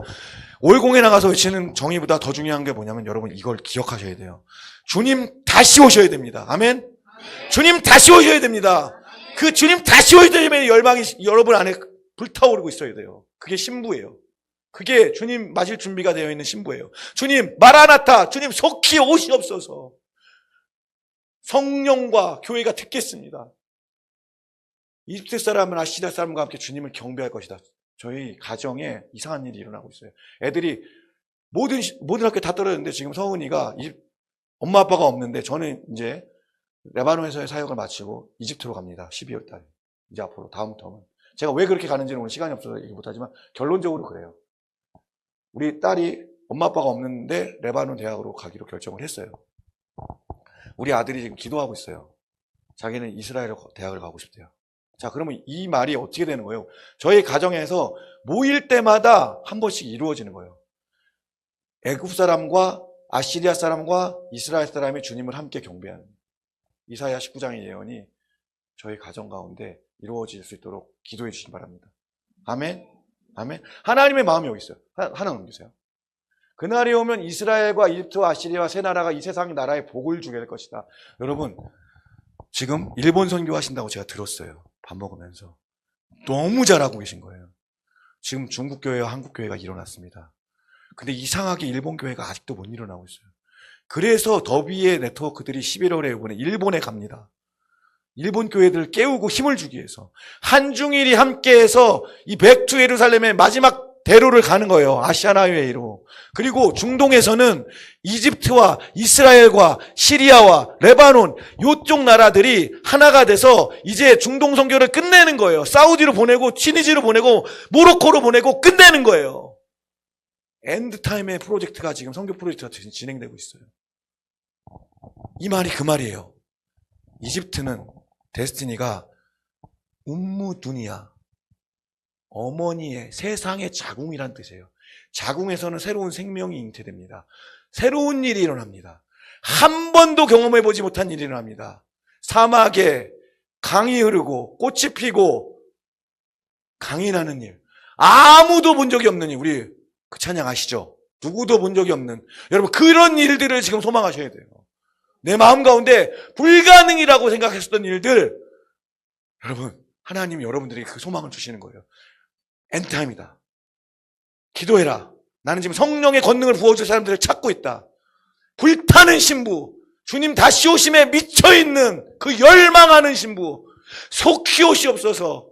월공에 나가서 외치는 정의보다 더 중요한 게 뭐냐면 여러분 이걸 기억하셔야 돼요. 주님 다시 오셔야 됩니다. 아멘? 주님 다시 오셔야 됩니다. 그 주님 다시 오셔야 되면 열방이 여러분 안에 불타오르고 있어야 돼요. 그게 신부예요. 그게 주님 마실 준비가 되어 있는 신부예요. 주님 마라나타, 주님 속히 오시옵소서. 성령과 교회가 듣겠습니다. 이집트 사람은 아시리아 사람과 함께 주님을 경배할 것이다. 저희 가정에 이상한 일이 일어나고 있어요. 애들이 모든 학교 다 떨어졌는데 지금 서은이가 엄마 아빠가 없는데 저는 이제 레바논에서의 사역을 마치고 이집트로 갑니다. 12월 달에. 이제 앞으로 다음 텀은. 제가 왜 그렇게 가는지는 오늘 시간이 없어서 얘기 못하지만 결론적으로 그래요. 우리 딸이 엄마 아빠가 없는데 레바논 대학으로 가기로 결정을 했어요. 우리 아들이 지금 기도하고 있어요. 자기는 이스라엘 대학을 가고 싶대요. 자, 그러면 이 말이 어떻게 되는 거예요? 저희 가정에서 모일 때마다 한 번씩 이루어지는 거예요. 애굽 사람과 아시리아 사람과 이스라엘 사람이 주님을 함께 경배하는 이사야 19장의 예언이 저희 가정 가운데 이루어질 수 있도록 기도해 주시기 바랍니다. 아멘? 아멘? 하나님의 마음이 여기 있어요. 하나 넘기세요. 그날이 오면 이스라엘과 이집트와 아시리아와 세 나라가 이 세상 나라에 복을 주게 될 것이다. 여러분, 지금 일본 선교하신다고 제가 들었어요. 밥 먹으면서. 너무 잘하고 계신 거예요. 지금 중국 교회와 한국 교회가 일어났습니다. 근데 이상하게 일본 교회가 아직도 못 일어나고 있어요. 그래서 더비의 네트워크들이 11월에 이번에 일본에 갑니다. 일본 교회들을 깨우고 힘을 주기 위해서 한중일이 함께해서 이 백투 예루살렘의 마지막 대로를 가는 거예요. 아시안 하이웨이로. 그리고 중동에서는 이집트와 이스라엘과 시리아와 레바논 요쪽 나라들이 하나가 돼서 이제 중동 선교를 끝내는 거예요. 사우디로 보내고 튀니지로 보내고 모로코로 보내고 끝내는 거예요. 엔드타임의 프로젝트가 지금 선교 프로젝트가 진행되고 있어요. 이 말이 그 말이에요. 이집트는 데스티니가 움무두니야, 어머니의 세상의 자궁이란 뜻이에요. 자궁에서는 새로운 생명이 잉태됩니다. 새로운 일이 일어납니다. 한 번도 경험해보지 못한 일이 일어납니다. 사막에 강이 흐르고 꽃이 피고 강이 나는 일, 아무도 본 적이 없는 일. 우리 그 찬양 아시죠? 누구도 본 적이 없는, 여러분 그런 일들을 지금 소망하셔야 돼요. 내 마음 가운데 불가능이라고 생각했었던 일들, 여러분 하나님이 여러분들에게 그 소망을 주시는 거예요. 엔드타임이다. 기도해라. 나는 지금 성령의 권능을 부어줄 사람들을 찾고 있다. 불타는 신부, 주님 다시 오심에 미쳐있는 그 열망하는 신부, 속히오시옵소서.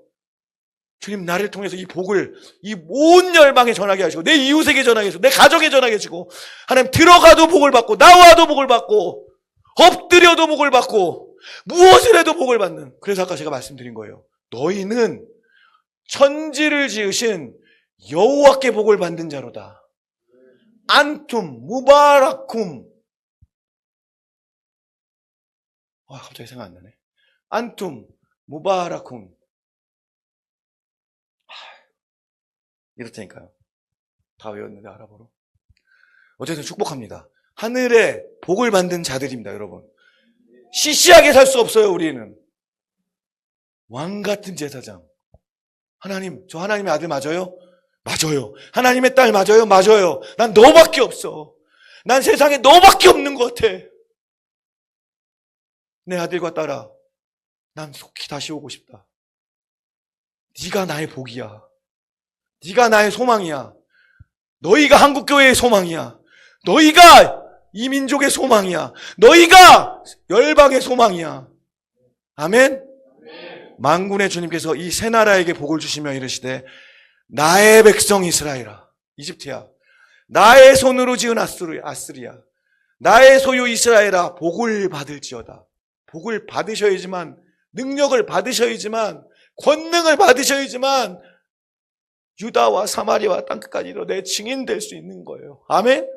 주님 나를 통해서 이 복을 이 온 열방에 전하게 하시고 내 이웃에게 전하게 하시고 내 가족에 전하게 하시고, 하나님 들어가도 복을 받고 나와도 복을 받고 엎드려도 복을 받고 무엇을 해도 복을 받는, 그래서 아까 제가 말씀드린 거예요. 너희는 천지를 지으신 여호와께 복을 받는 자로다. 안툼 무바라쿰. 갑자기 생각 안 나네. 안툼 무바라쿰. 이렇다니까요. 다 외웠는데 알아보러. 어쨌든 축복합니다. 하늘에 복을 받는 자들입니다, 여러분. 시시하게 살 수 없어요, 우리는. 왕 같은 제사장. 하나님, 저 하나님의 아들 맞아요? 맞아요. 하나님의 딸 맞아요? 맞아요. 난 너밖에 없어. 난 세상에 너밖에 없는 것 같아. 내 아들과 딸아, 난 속히 다시 오고 싶다. 네가 나의 복이야. 네가 나의 소망이야. 너희가 한국교회의 소망이야. 너희가 이 민족의 소망이야. 너희가 열방의 소망이야. 아멘? 만군의 주님께서 이 세 나라에게 복을 주시며 이르시되, 나의 백성 이스라엘아, 이집트야, 나의 손으로 지은 아스리야, 나의 소유 이스라엘아, 복을 받을지어다. 복을 받으셔야지만, 능력을 받으셔야지만, 권능을 받으셔야지만 유다와 사마리아와 땅끝까지도 내 증인 될 수 있는 거예요. 아멘?